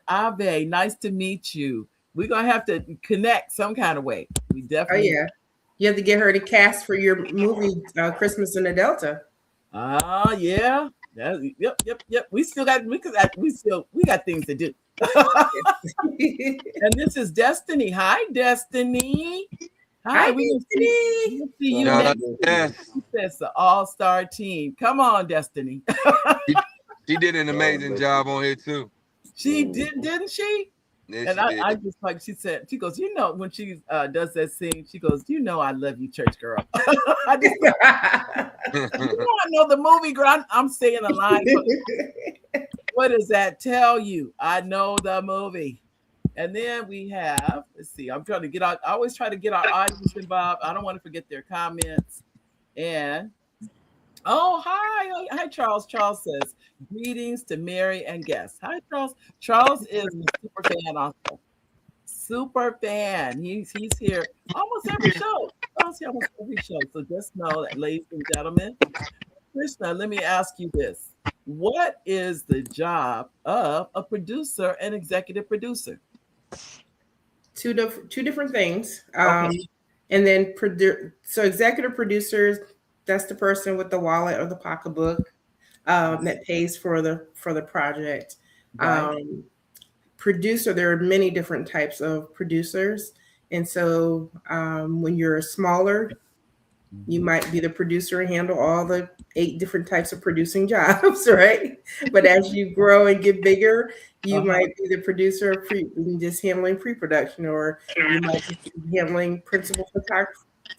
Ave, nice to meet you. We're gonna have to connect some kind of way. We definitely. Oh yeah, you have to get her to cast for your movie Christmas in the Delta. Yeah. Yep. We got things to do. And this is Destiny. Hi, Destiny. Hi, Destiny. We'll see you next week. It's the all-star team. Come on, Destiny. She did an amazing job on here too. She did, didn't she? Yes, And she did. I just like she said, she goes, you know, when she does that scene, she goes, you know, I love you, church girl. I just, I know the movie, girl. I'm saying a line. What does that tell you? I know the movie. And then we have, let's see, I'm trying to get out. I always try to get our audience involved. I don't want to forget their comments. And hi, Charles. Charles says, greetings to Mary and guests. Hi, Charles. Charles is a super fan also. Super fan. He's here almost every show. Almost every show. So just know that, ladies and gentlemen. Krishna, let me ask you this. What is the job of a producer and executive producer? Two different things. Okay. And then so executive producers, that's the person with the wallet or the pocketbook that pays for the project. Right. Producer, there are many different types of producers. And so when you're smaller, you might be the producer and handle all the 8 different types of producing jobs, right? But as you grow and get bigger, you might be the producer of just handling pre-production, or you might be handling principal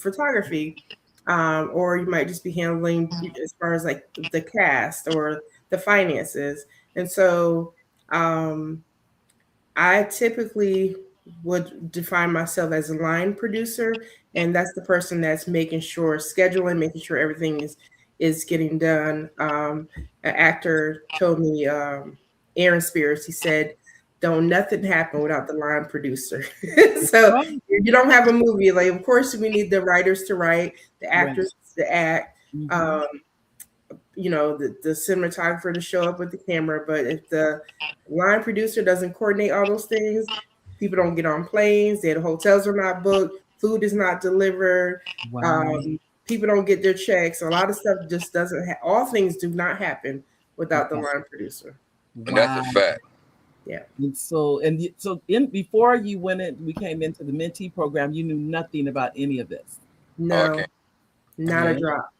photography, or you might just be handling as far as like the cast or the finances. And so I typically would define myself as a line producer, and that's the person that's making sure scheduling, making sure everything is getting done. An actor told me, Aaron Spears, he said, "Don't nothing happen without the line producer." So if you don't have a movie, like of course we need the writers to write, the actors to act, you know, the cinematographer to show up with the camera. But if the line producer doesn't coordinate all those things, people don't get on planes, the hotels are not booked, food is not delivered, people don't get their checks. A lot of stuff just doesn't all things do not happen without the line producer. And that's a fact. Yeah. And so before we came into the mentee program, you knew nothing about any of this. No, not a drop.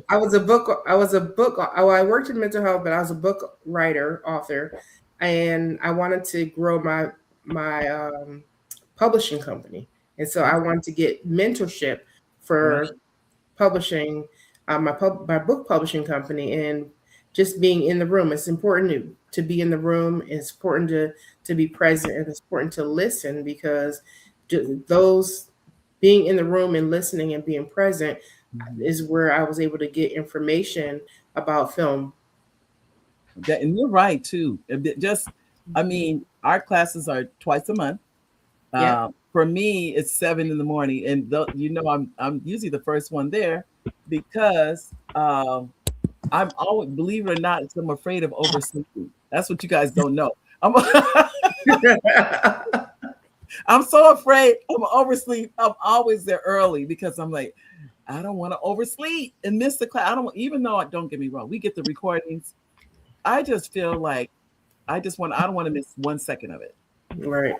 I worked in mental health, but I was a book writer, author, and I wanted to grow my publishing company. And so I wanted to get mentorship for publishing my book publishing company, and just being in the room. It's important to be in the room. It's important to be present, and it's important to listen, because those being in the room and listening and being present is where I was able to get information about film. And you're right too. Our classes are twice a month. for me, it's 7 in the morning, and I'm usually the first one there because I'm always, believe it or not, I'm afraid of oversleeping. That's what you guys don't know. I'm so afraid I'm oversleep. I'm always there early because I'm like, I don't want to oversleep and miss the class. Even though, don't get me wrong, we get the recordings. I just feel like I don't want to miss 1 second of it. Right.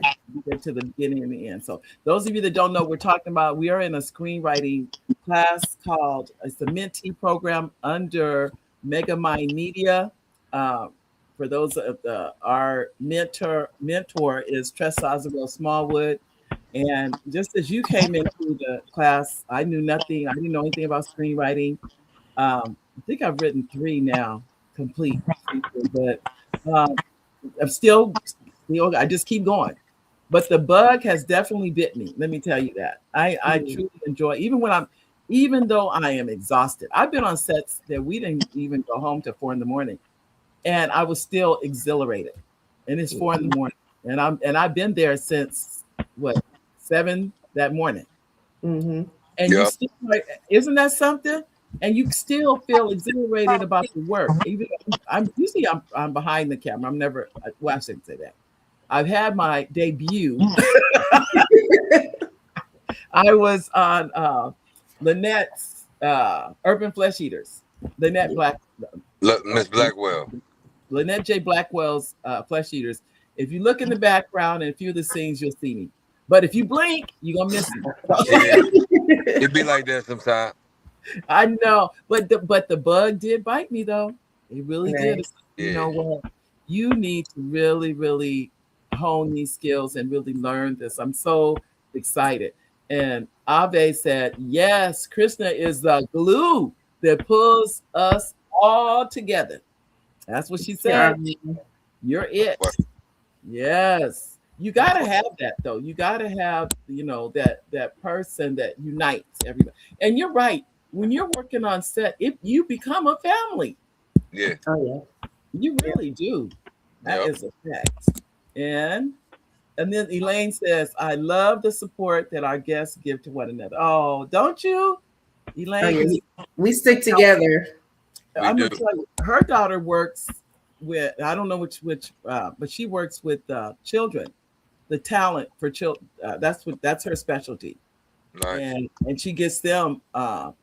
Get to the beginning and the end. So those of you that don't know, we're talking about, we are in a screenwriting class called, it's the Mentee program under Mega Mind Media. For those of our mentor is Tressazabel Smallwood. And just as you came into the class, I knew nothing. I didn't know anything about screenwriting. I think I've written 3 now, complete. But I'm still, I just keep going. But the bug has definitely bit me. Let me tell you that. I truly enjoy, even though I am exhausted. I've been on sets that we didn't even go home till 4 in.the.morning. And I was still exhilarated. And it's 4 in.the.morning. And I've been there since 7 that morning. Mm-hmm. And you still, isn't that something? And you still feel exhilarated about the work. Even I'm behind the camera. I'm never, well, I shouldn't say that. I've had my debut. I was on Lynette's Urban Flesh Eaters. Lynette Blackwell. Lynette J. Blackwell's Flesh Eaters. If you look in the background and a few of the scenes, you'll see me. But if you blink, you're gonna miss me. It'd be like that sometimes. I know, but the bug did bite me though. It really did. You know what? You need to really, really hone these skills and really learn this. I'm so excited. And Ave said, yes, Krishna is the glue that pulls us all together. That's what she said. You're it. Yes. You got to have that though. You got to have, that person that unites everybody. And you're right. When you're working on set, you become a family. Yeah. Oh yeah. You really do. That is a fact. And then Elaine says, I love the support that our guests give to one another. Oh, don't you? Elaine. We stick together. I'm going to tell you, her daughter works with, I don't know which, but she works with children, the talent for children. That's her specialty. Nice. And she gets them, on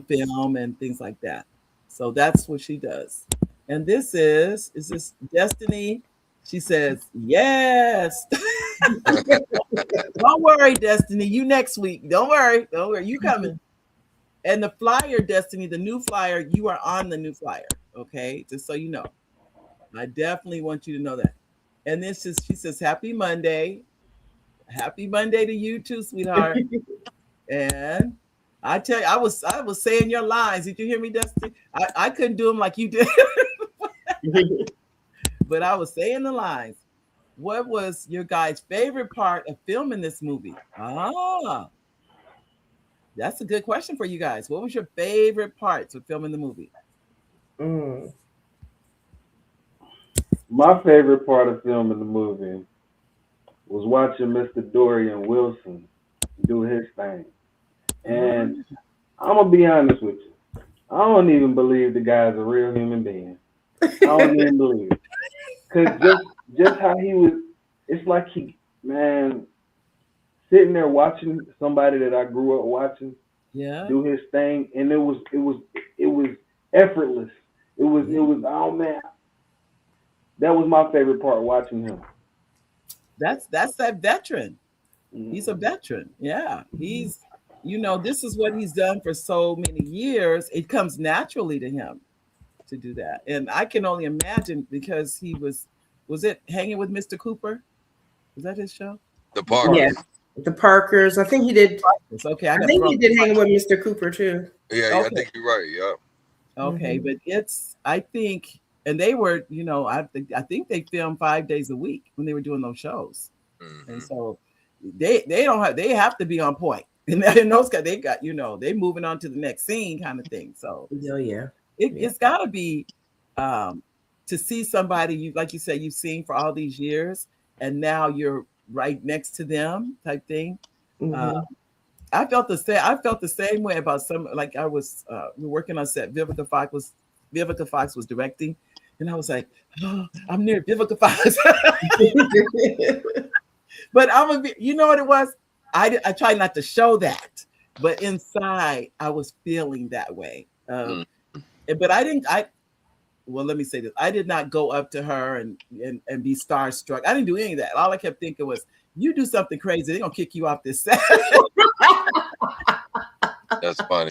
film and things like that. So that's what she does. And this is this Destiny? She says, yes. Don't worry, Destiny. You next week. Don't worry. You coming. And the flyer, Destiny, the new flyer, you are on the new flyer. Okay. Just so you know. I definitely want you to know that. And she says, happy Monday. Happy Monday to you too, sweetheart. And I tell you, I was saying your lines. Did you hear me, Destiny? I couldn't do them like you did. But I was saying the lines. What was your guys' favorite part of filming this movie? That's a good question for you guys. What was your favorite parts of filming the movie? My favorite part of filming the movie was watching Mr. Dorian Wilson do his thing. And I'm going to be honest with you. I don't even believe the guy's a real human being. I don't even believe it. Because just how he was, it's like sitting there watching somebody that I grew up watching do his thing, and it was effortless. It was oh man. That was my favorite part, watching him. That's that veteran. He's a veteran. Yeah. He's, this is what he's done for so many years. It comes naturally to him to do that. And I can only imagine, because he was it Hanging with Mr. Cooper? Was that his show? The Parkers. Yeah. The Parkers. I think he did. Okay. I think he did Hanging with Mr. Cooper too. Yeah, okay. I think you're right. Yeah. Okay. But I think, and they were, I think they filmed 5 days a week when they were doing those shows. And so they have to be on point. And those guys, they got, they moving on to the next scene kind of thing. So it's got to be to see somebody, like you said, you've seen for all these years, and now you're right next to them type thing. Mm-hmm. I felt the same. I felt the same way about some. Like I was we were working on set. Vivica Fox was directing, and I was like, oh, I'm near Vivica Fox. But you know what it was? I tried not to show that, but inside I was feeling that way. But I didn't. Well, let me say this: I did not go up to her and be starstruck. I didn't do any of that. All I kept thinking was, "You do something crazy, they're gonna kick you off this set." That's funny.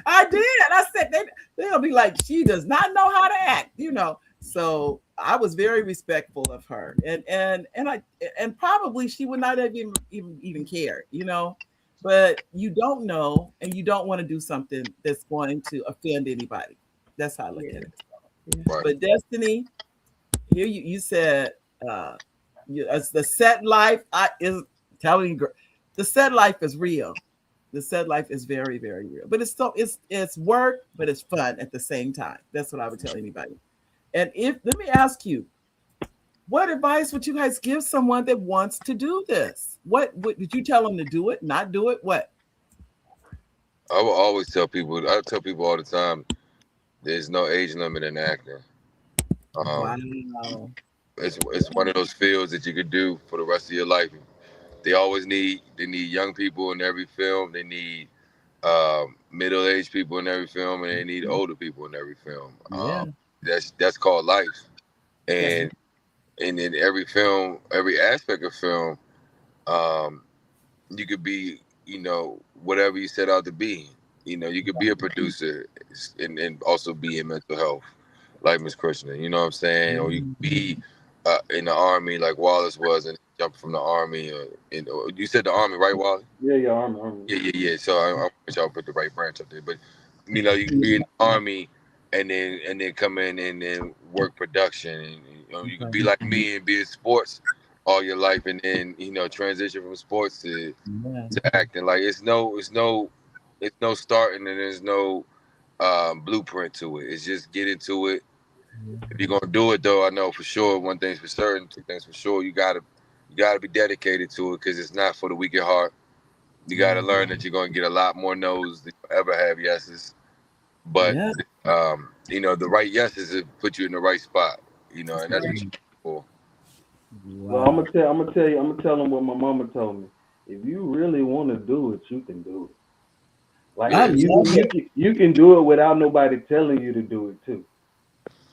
I did. I said they'll be like, she does not know how to act, you know. So I was very respectful of her, and probably she would not have even cared, you know. But you don't know, and you don't want to do something that's going to offend anybody. That's how I look at it. Right. But Destiny, here you said the set life. Is telling you, the set life is real. The set life is very, very real. But it's work, but it's fun at the same time. That's what I would tell anybody. And let me ask you, what advice would you guys give someone that wants to do this? What did you tell them to do it, not do it? What? I will always tell people. I tell people all the time, there's no age limit in acting. Wow. It's one of those fields that you could do for the rest of your life. They need young people in every film. They need middle-aged people in every film, and they need older people in every film. Yeah. That's called life. And in every film, every aspect of film, you could be, you know, whatever you set out to be. You know, you could be a producer and also be in mental health, like Miss Krishna. You know what I'm saying? Or you could be in the Army like Wallace was and jump from the Army. You said the Army, right, Wally? Yeah, Army. Yeah. So I want y'all to put the right branch up there. But, you know, you can be in the Army and then come in and then work production. And, you know, you can be like me and be in sports all your life and then, you know, transition from sports to acting. Like it's no starting and there's no blueprint to it. It's just get into it. If you're gonna do it, though, I know for sure one thing's for certain, two things for sure. You gotta be dedicated to it because it's not for the weak at heart. You gotta learn that you're gonna get a lot more no's than you ever have yeses. But you know, the right yeses will put you in the right spot. You know, and that's what you're for. Well, I'm gonna tell them what my mama told me. If you really want to do it, you can do it. Like you can do it without nobody telling you to do it too.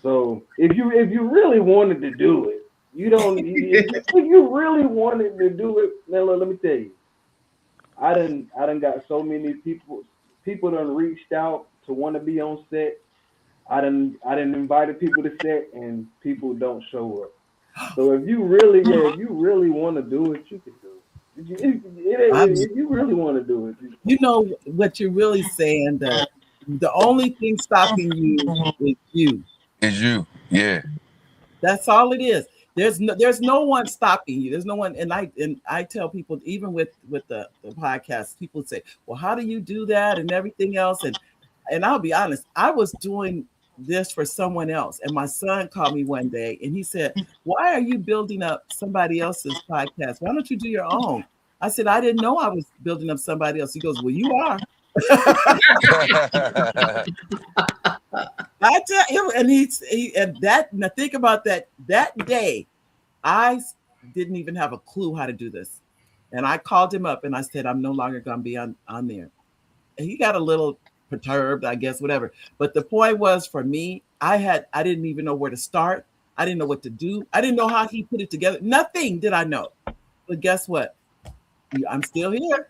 So if you really wanted to do it, you don't. If you really wanted to do it, now let me tell you, I done got so many people done reached out to want to be on set. I done invited people to set and people don't show up. So if you really want to do it, you can do it. If you really want to do it, you know what you're really saying, that the only thing stopping you is you. Is you, yeah. That's all it is. There's no one stopping you. There's no one, and I tell people, even with the podcast, people say, well, how do you do that and everything else? And I'll be honest, I was doing this for someone else. And my son called me one day and he said, why are you building up somebody else's podcast? Why don't you do your own? I said, I didn't know I was building up somebody else. He goes, well, you are. I tell him, and now think about that. That day, I didn't even have a clue how to do this. And I called him up and I said, I'm no longer going to be on there. And he got a little perturbed, I guess, whatever. But the point was, for me, I didn't even know where to start. I didn't know what to do. I didn't know how he put it together. Nothing did I know. But guess what? I'm still here.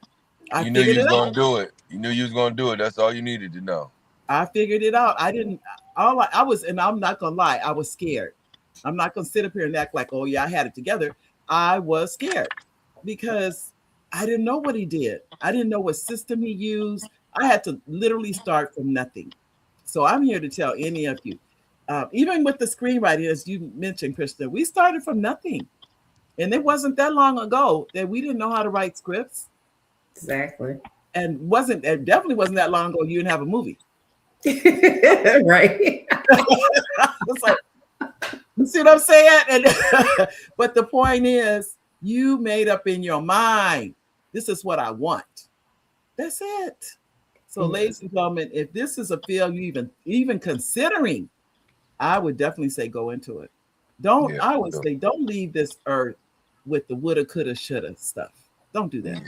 You knew you was going to do it. You knew you was going to do it. That's all you needed to know. I figured it out. I was, and I'm not going to lie, I was scared. I'm not going to sit up here and act like, oh yeah, I had it together. I was scared because I didn't know what he did. I didn't know what system he used. I had to literally start from nothing. So I'm here to tell any of you, even with the screenwriting, as you mentioned, Krista, we started from nothing. And it wasn't that long ago that we didn't know how to write scripts. Exactly. And it definitely wasn't that long ago you didn't have a movie. Right. It's like, you see what I'm saying? And but the point is, You made up in your mind, this is what I want. That's it. So, ladies and gentlemen, if this is a field you even considering, I would definitely say go into it. I would say don't leave this earth with the woulda, coulda, shoulda stuff. Don't do that.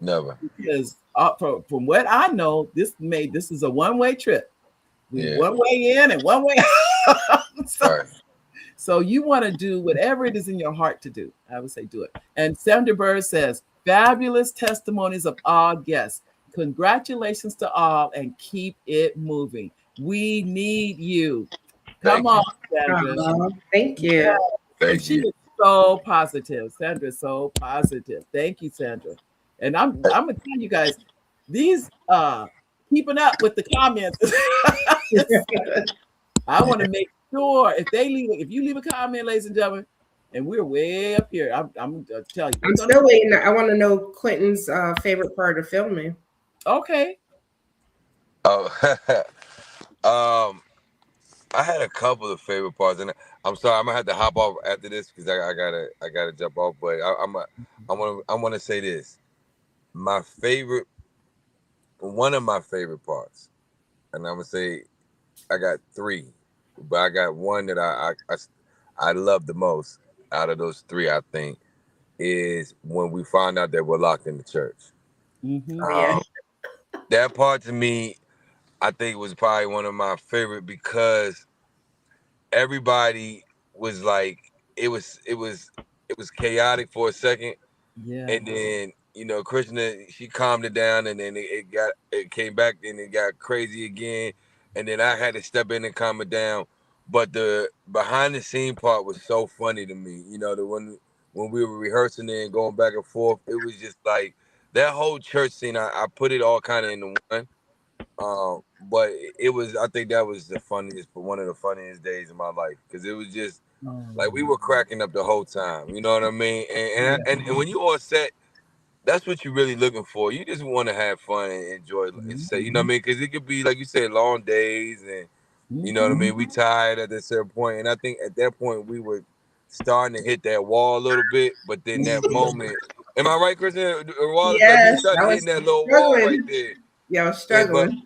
Never. Because from what I know, this is a one-way trip. One way in and one way out. So you want to do whatever it is in your heart to do. I would say do it. And Sandra Bird says, fabulous testimonies of all guests. Congratulations to all and keep it moving. We need you. Come on, Sandra. Thank you. Yeah. She is so positive. Sandra is so positive. Thank you, Sandra. And I'm gonna tell you guys, these keeping up with the comments. I want to make sure if you leave a comment, ladies and gentlemen, and we're way up here. I'm gonna tell you. I'm still waiting. I want to know Quentin's favorite part of filming. Okay. Oh, I had a couple of favorite parts, and I'm sorry, I'm gonna have to hop off after this because I gotta jump off. But I want to say this. One of my favorite parts, and I'm gonna say I got three, but I got one that I love the most out of those three. I think is when we found out that we're locked in the church. That part to me, I think was probably one of my favorite because everybody was like, it was chaotic for a second, and then Krishna, she calmed it down, and then it came back, and it got crazy again, and then I had to step in and calm it down. But the behind the scene part was so funny to me. When we were rehearsing it and going back and forth, it was just like that whole church scene. I put it all kind of into one. But I think that was one of the funniest days of my life because it was just like we were cracking up the whole time. You know what I mean? And when you all set, that's what you're really looking for. You just want to have fun and enjoy and say, you know what I mean? Because it could be, like you said, long days and you know what I mean? We tired at a certain point. And I think at that point we were starting to hit that wall a little bit. But then that moment, am I right, Kristen? Yes, we started hitting that little wall right there. Yeah, I was struggling.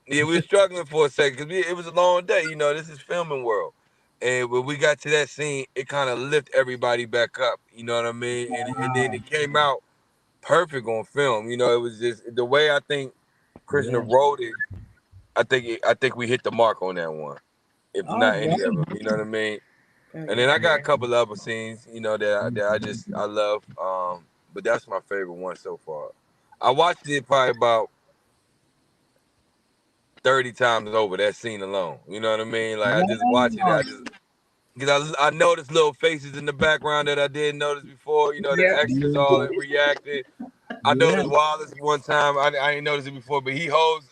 We were struggling for a second because it was a long day. This is filming world. And when we got to that scene, it kind of lifted everybody back up. You know what I mean? And then it came out perfect on film. It was just the way I think Krishna wrote it. I think we hit the mark on that one, if not any of them. You know what I mean? And then I got a couple of other scenes, that I love. But that's my favorite one so far. I watched it probably about 30 times over, that scene alone. You know what I mean? Like I just watch it. Because I noticed little faces in the background that I didn't notice before. The extras all reacted. I noticed Wallace one time. I didn't notice it before, but he holds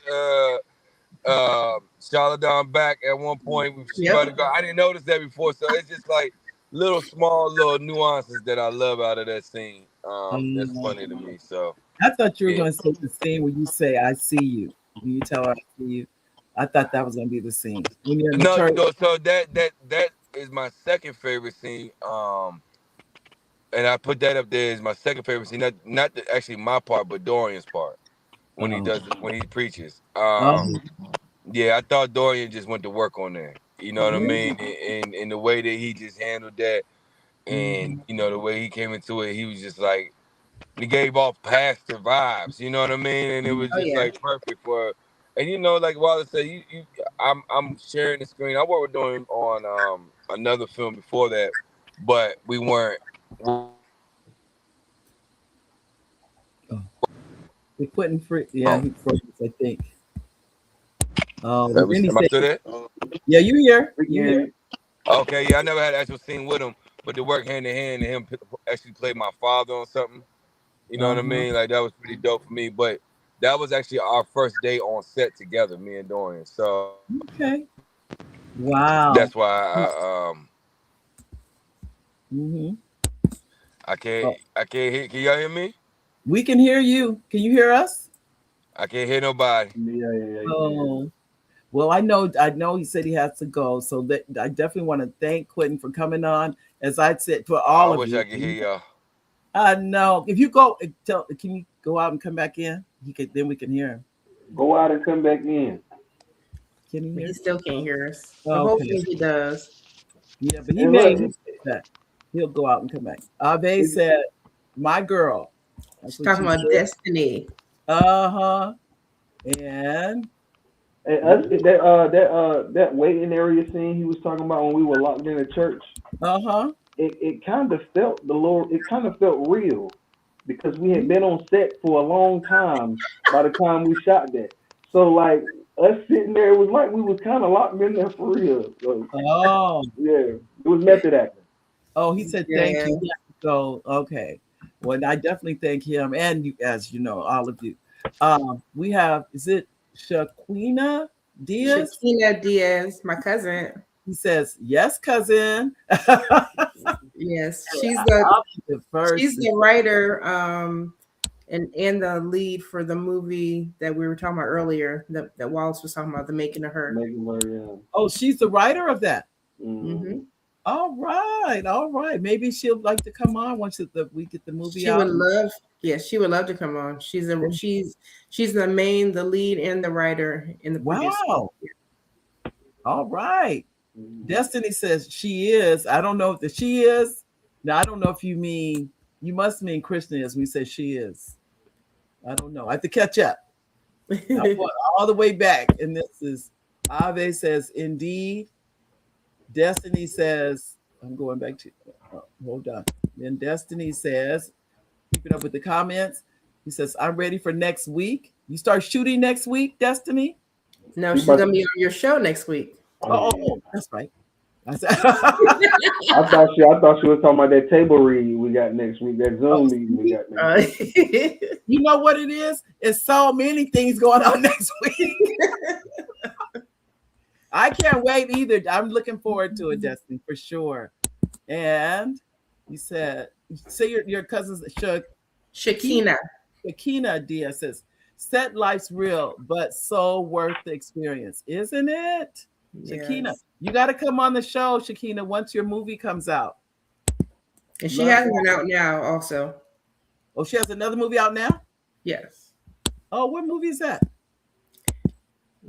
Charlotte back at one point. She about to go. I didn't notice that before. So it's just like small little nuances that I love out of that scene. That's funny to me. So I thought you were going to say the scene where you say, I see you. When you tell her I see you. I thought that was going to be the scene. When you're in the church. No, so that is my second favorite scene. And I put that up there as my second favorite scene. Not actually my part, but Dorian's part when he preaches. Yeah, I thought Dorian just went to work on that. You know what I mean? And the way that he just handled that, and the way he came into it, he was just like, he gave off pastor vibes. You know what I mean? And it was just like perfect for. And like Wallace said, I'm sharing the screen. I worked with Dorian on another film before that, but we weren't. We couldn't free. Yeah, he froze, I think. Am I still there? Yeah, you here? You here? Okay, yeah, I never had an actual scene with him, but to work hand in hand and him actually play my father on something. You know what I mean? Like that was pretty dope for me. But that was actually our first day on set together, me and Dorian. So wow. That's why I can't hear. Can y'all hear me? We can hear you. Can you hear us? I can't hear nobody. Yeah. Oh, well, I know he said he has to go. So I definitely want to thank Quentin for coming on. As I said, for all of you. I wish I could hear y'all. I know. If you go, can you go out and come back in? Then we can hear him. Go out and come back in. Can he hear? He still can't hear us. But Okay. hopefully he does. Yeah, but he And may look, that. He'll go out and come back. Ave said, "My girl." She's talking about said. destiny. And that waiting area scene he was talking about when we were locked in a church. It kind of felt it kind of felt real because we had been on set for a long time by the time we shot that. So like us sitting there, it was like we was kind of locked in there for real. So, yeah, it was method acting. Oh, he said thank you. So okay, well I definitely thank him and you, as you know, all of you. We have, is it Shaquina Diaz? Shaquina Diaz, my cousin. He says, yes, cousin. Yes, she's the writer and the lead for the movie that we were talking about earlier, that Wallace was talking about, the making of her. Oh, she's the writer of that. Mm-hmm. All right. Maybe she'll like to come on once we get the movie she out. She would love to come on. She's the lead and the writer in the producer. Wow. All right. Destiny says she is. I don't know if she is. Now I don't know if you must mean Krishna is. We say she is. I don't know. I have to catch up. I went all the way back. And this is Ave says indeed. Destiny says, I'm going back to hold on. Then Destiny says, keeping up with the comments. He says, I'm ready for next week. You start shooting next week, Destiny? No, she's gonna be on your show next week. Oh, that's right. I thought she was talking about that table read we got next week, that Zoom meeting we got next week. You know what it is? It's so many things going on next week. I can't wait either. I'm looking forward to it, Destiny, for sure. And you said, say your cousin's Shaquina Diaz says, set life's real, but so worth the experience, isn't it? Yes. Shakina, you got to come on the show, Shakina, once your movie comes out. And she has one out now also. Oh, she has another movie out now? Yes. Oh, what movie is that?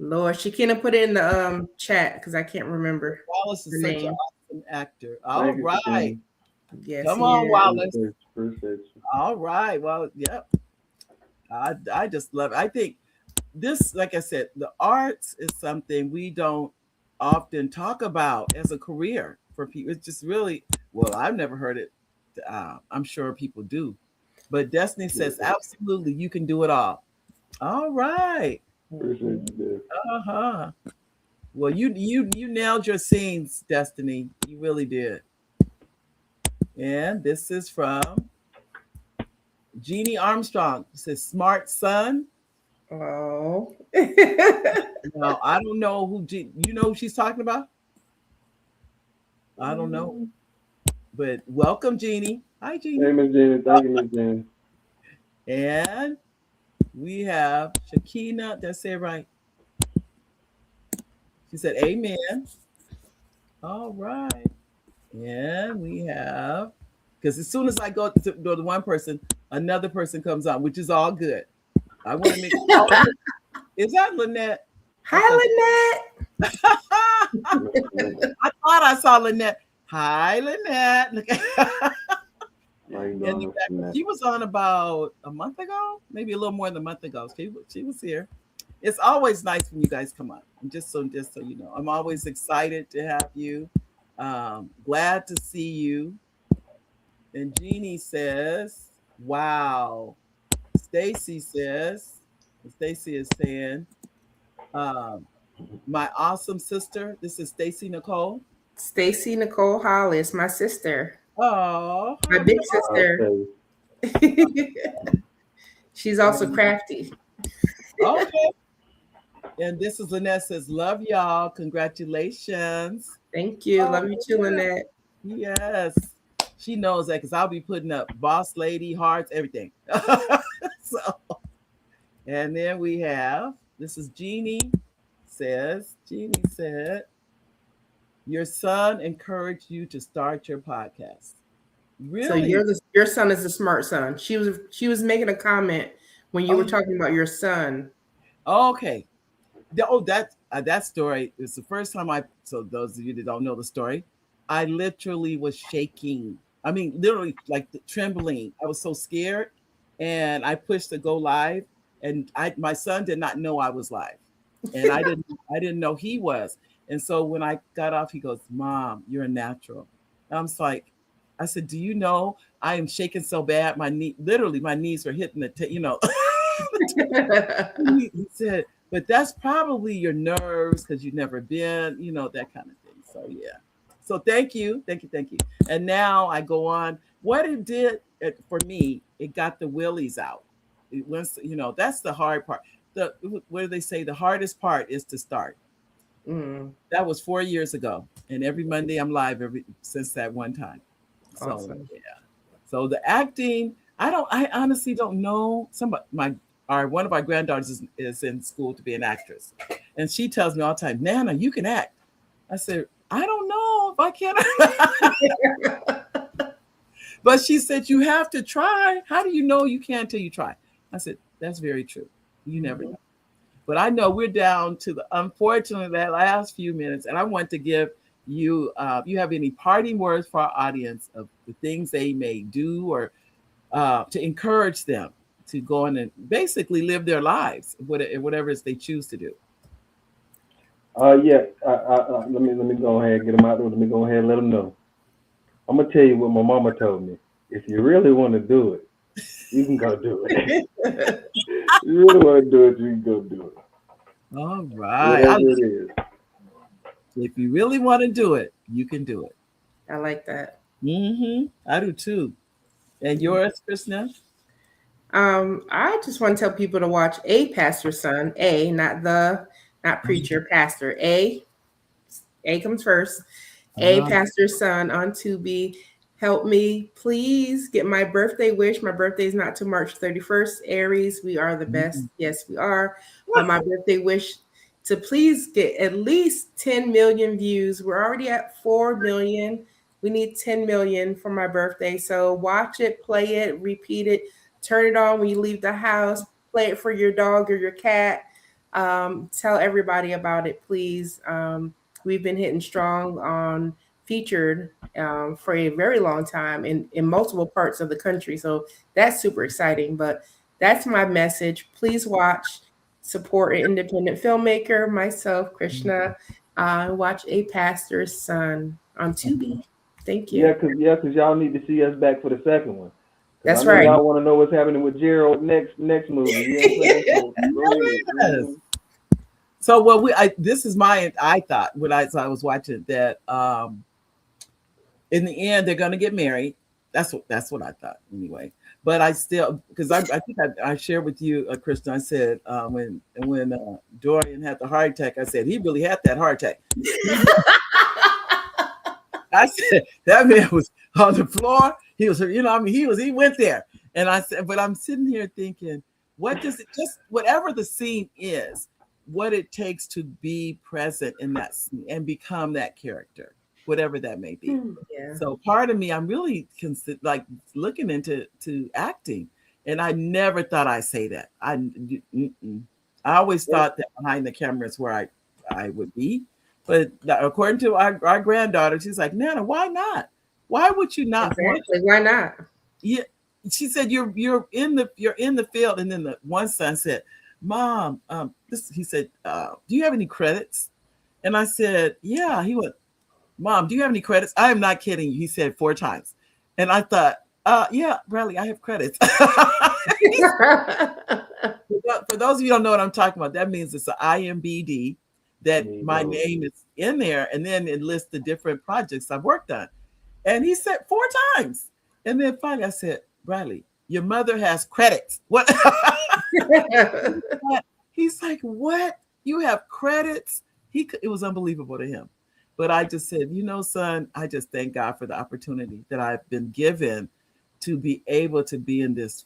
Lord, Shakina put it in the chat because I can't remember. Wallace is such an awesome actor. All right. Yes. Come on, Wallace. All right. Well, yep. I just love it. I think this, like I said, the arts is something we don't often talk about as a career for people. It's just really, well, I've never heard it. I'm sure people do. But Destiny says, absolutely, you can do it all. All right. Well, you nailed your scenes, Destiny. You really did. And this is from Jeannie Armstrong. It says, smart son. Oh. Now, I don't know you know who she's talking about? I don't know. But welcome, Jeannie. Hi, Jeannie. Hey, Miss Jeannie. Thank you, Miss Jeannie. And we have Shakina. Did I say it right? She said, amen. All right. And we have, because as soon as I go to the one person, another person comes on, which is all good. I want to make is that Lynette? Hi, Lynette. I thought I saw Lynette. Hi, Lynette. She was on about a month ago, maybe a little more than a month ago. She was here. It's always nice when you guys come on. Just so you know, I'm always excited to have you. Glad to see you. And Jeannie says, wow. Stacy is saying, my awesome sister. This is Stacy Nicole. Stacy Nicole Hollis, my sister. Oh, my big sister. Okay. She's also crafty. Okay. And this is Lynette says, love y'all. Congratulations. Thank you. Love you too, Lynette. Yes. She knows that because I'll be putting up boss lady, hearts, everything. And then we have, this is Jeannie said, your son encouraged you to start your podcast. So Really? your son is a smart son. She was making a comment when you were talking about your son. Okay. That story is the first time so those of you that don't know the story, I literally was shaking. I mean, literally like trembling. I was so scared, and I pushed to go live, and my son did not know I was live, and I didn't know he was. And so when I got off, he goes, "Mom, you're a natural." And I was like, I said, "Do you know I am shaking so bad? Literally my knees were hitting he said, but that's probably your nerves because you've never been, that kind of thing. So yeah. So thank you. And now I go on. What it did for me, it got the willies out. It was, that's the hard part. What do they say? The hardest part is to start. That was 4 years ago, and every Monday I'm live since that one time. So awesome. Yeah. So the acting, I honestly don't know. One of our granddaughters is in school to be an actress, and she tells me all the time, "Nana, you can act." I said, "I don't know if I can." But she said, "You have to try. How do you know you can till you try?" I said, "That's very true. You never know." But I know we're down to unfortunately, that last few minutes, and I want to give you, you have any parting words for our audience of the things they may do or to encourage them to go on and basically live their lives, whatever it is they choose to do. Yeah. Let me go ahead and get them out there. Let me go ahead and let them know. I'm gonna tell you what my mama told me. If you really want to do it, you can go do it. If you really want to do it, you can go do it. All right. Whatever it is. If you really want to do it, you can do it. I like that. I do too. And yours, Krishna? I just want to tell people to watch A Pastor's Son. Not preacher, pastor. A comes first. A Pastor's Son on Tubi. Help me, please, get my birthday wish. My birthday is not till March 31st. Aries, we are the best. Yes, we are. But my birthday wish to please get at least 10 million views. We're already at 4 million. We need 10 million for my birthday. So watch it, play it, repeat it, turn it on when you leave the house, play it for your dog or your cat. Tell everybody about it, please. We've been hitting strong on featured for a very long time in multiple parts of the country. So that's super exciting. But that's my message. Please watch, support an independent filmmaker, myself, Krishna. Watch A Pastor's Son on Tubi. Thank you. Yeah, cause y'all need to see us back for the second one. That's right. Y'all want to know what's happening with Gerald next movie. You know what I'm saying? So this is I thought when I was watching that in the end they're gonna get married. That's what I thought anyway. But I still, because I think I shared with you, Kristen. I said when Dorian had the heart attack, I said he really had that heart attack. I said that man was on the floor. He was, he went there. And I said, but I'm sitting here thinking, what does it, just whatever the scene is, what it takes to be present in that scene and become that character, whatever that may be. Yeah. So part of me, I'm really looking into acting, and I never thought I'd say that. I always thought that behind the camera is where I would be. But according to our granddaughter, she's like, Nana, why not? Why would you not? Exactly. Why not? Yeah, she said you're in the field, and then the one son said, Mom, he said, do you have any credits? And I said, yeah. He went, Mom, do you have any credits? I am not kidding you. He said 4 times, and I thought, yeah, Bradley, I have credits. For those of you who don't know what I'm talking about, that means it's an IMBD. That my name is in there, and then it lists the different projects I've worked on. And he said 4 times. And then finally I said, Bradley, your mother has credits. What? He's like, what? You have credits? It was unbelievable to him. But I just said, son, I just thank God for the opportunity that I've been given to be able to be in this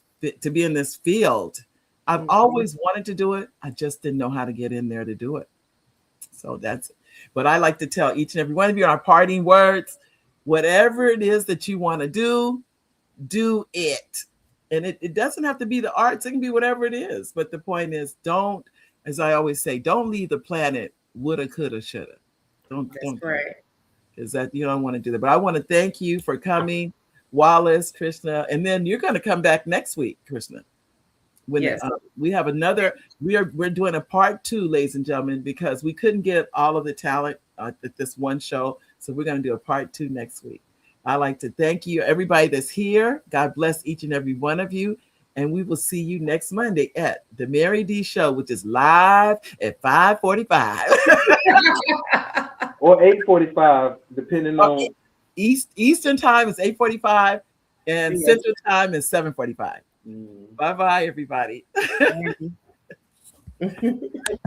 field. I've always wanted to do it. I just didn't know how to get in there to do it. So that's it. But I like to tell each and every one of you our parting words. whatever it is that you want to do it. And it doesn't have to be the arts, it can be whatever it is. But the point is, don't, as I always say, don't leave the planet woulda, coulda, shoulda. Don't right. Because that you don't want to do that. But I want to thank you for coming, Wallace, Krishna, and then you're going to come back next week, Krishna. When Yes. We have another, we're doing a part 2, ladies and gentlemen, because we couldn't get all of the talent at this one show. So we're going to do a part 2 next week. I'd like to thank you, everybody that's here. God bless each and every one of you. And we will see you next Monday at the Mary D Show, which is live at 5:45. Or 8:45, depending on Eastern time is 8:45 and Yes. Central time is 7:45. Bye-bye, everybody. I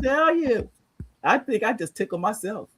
tell you, I think I just tickled myself.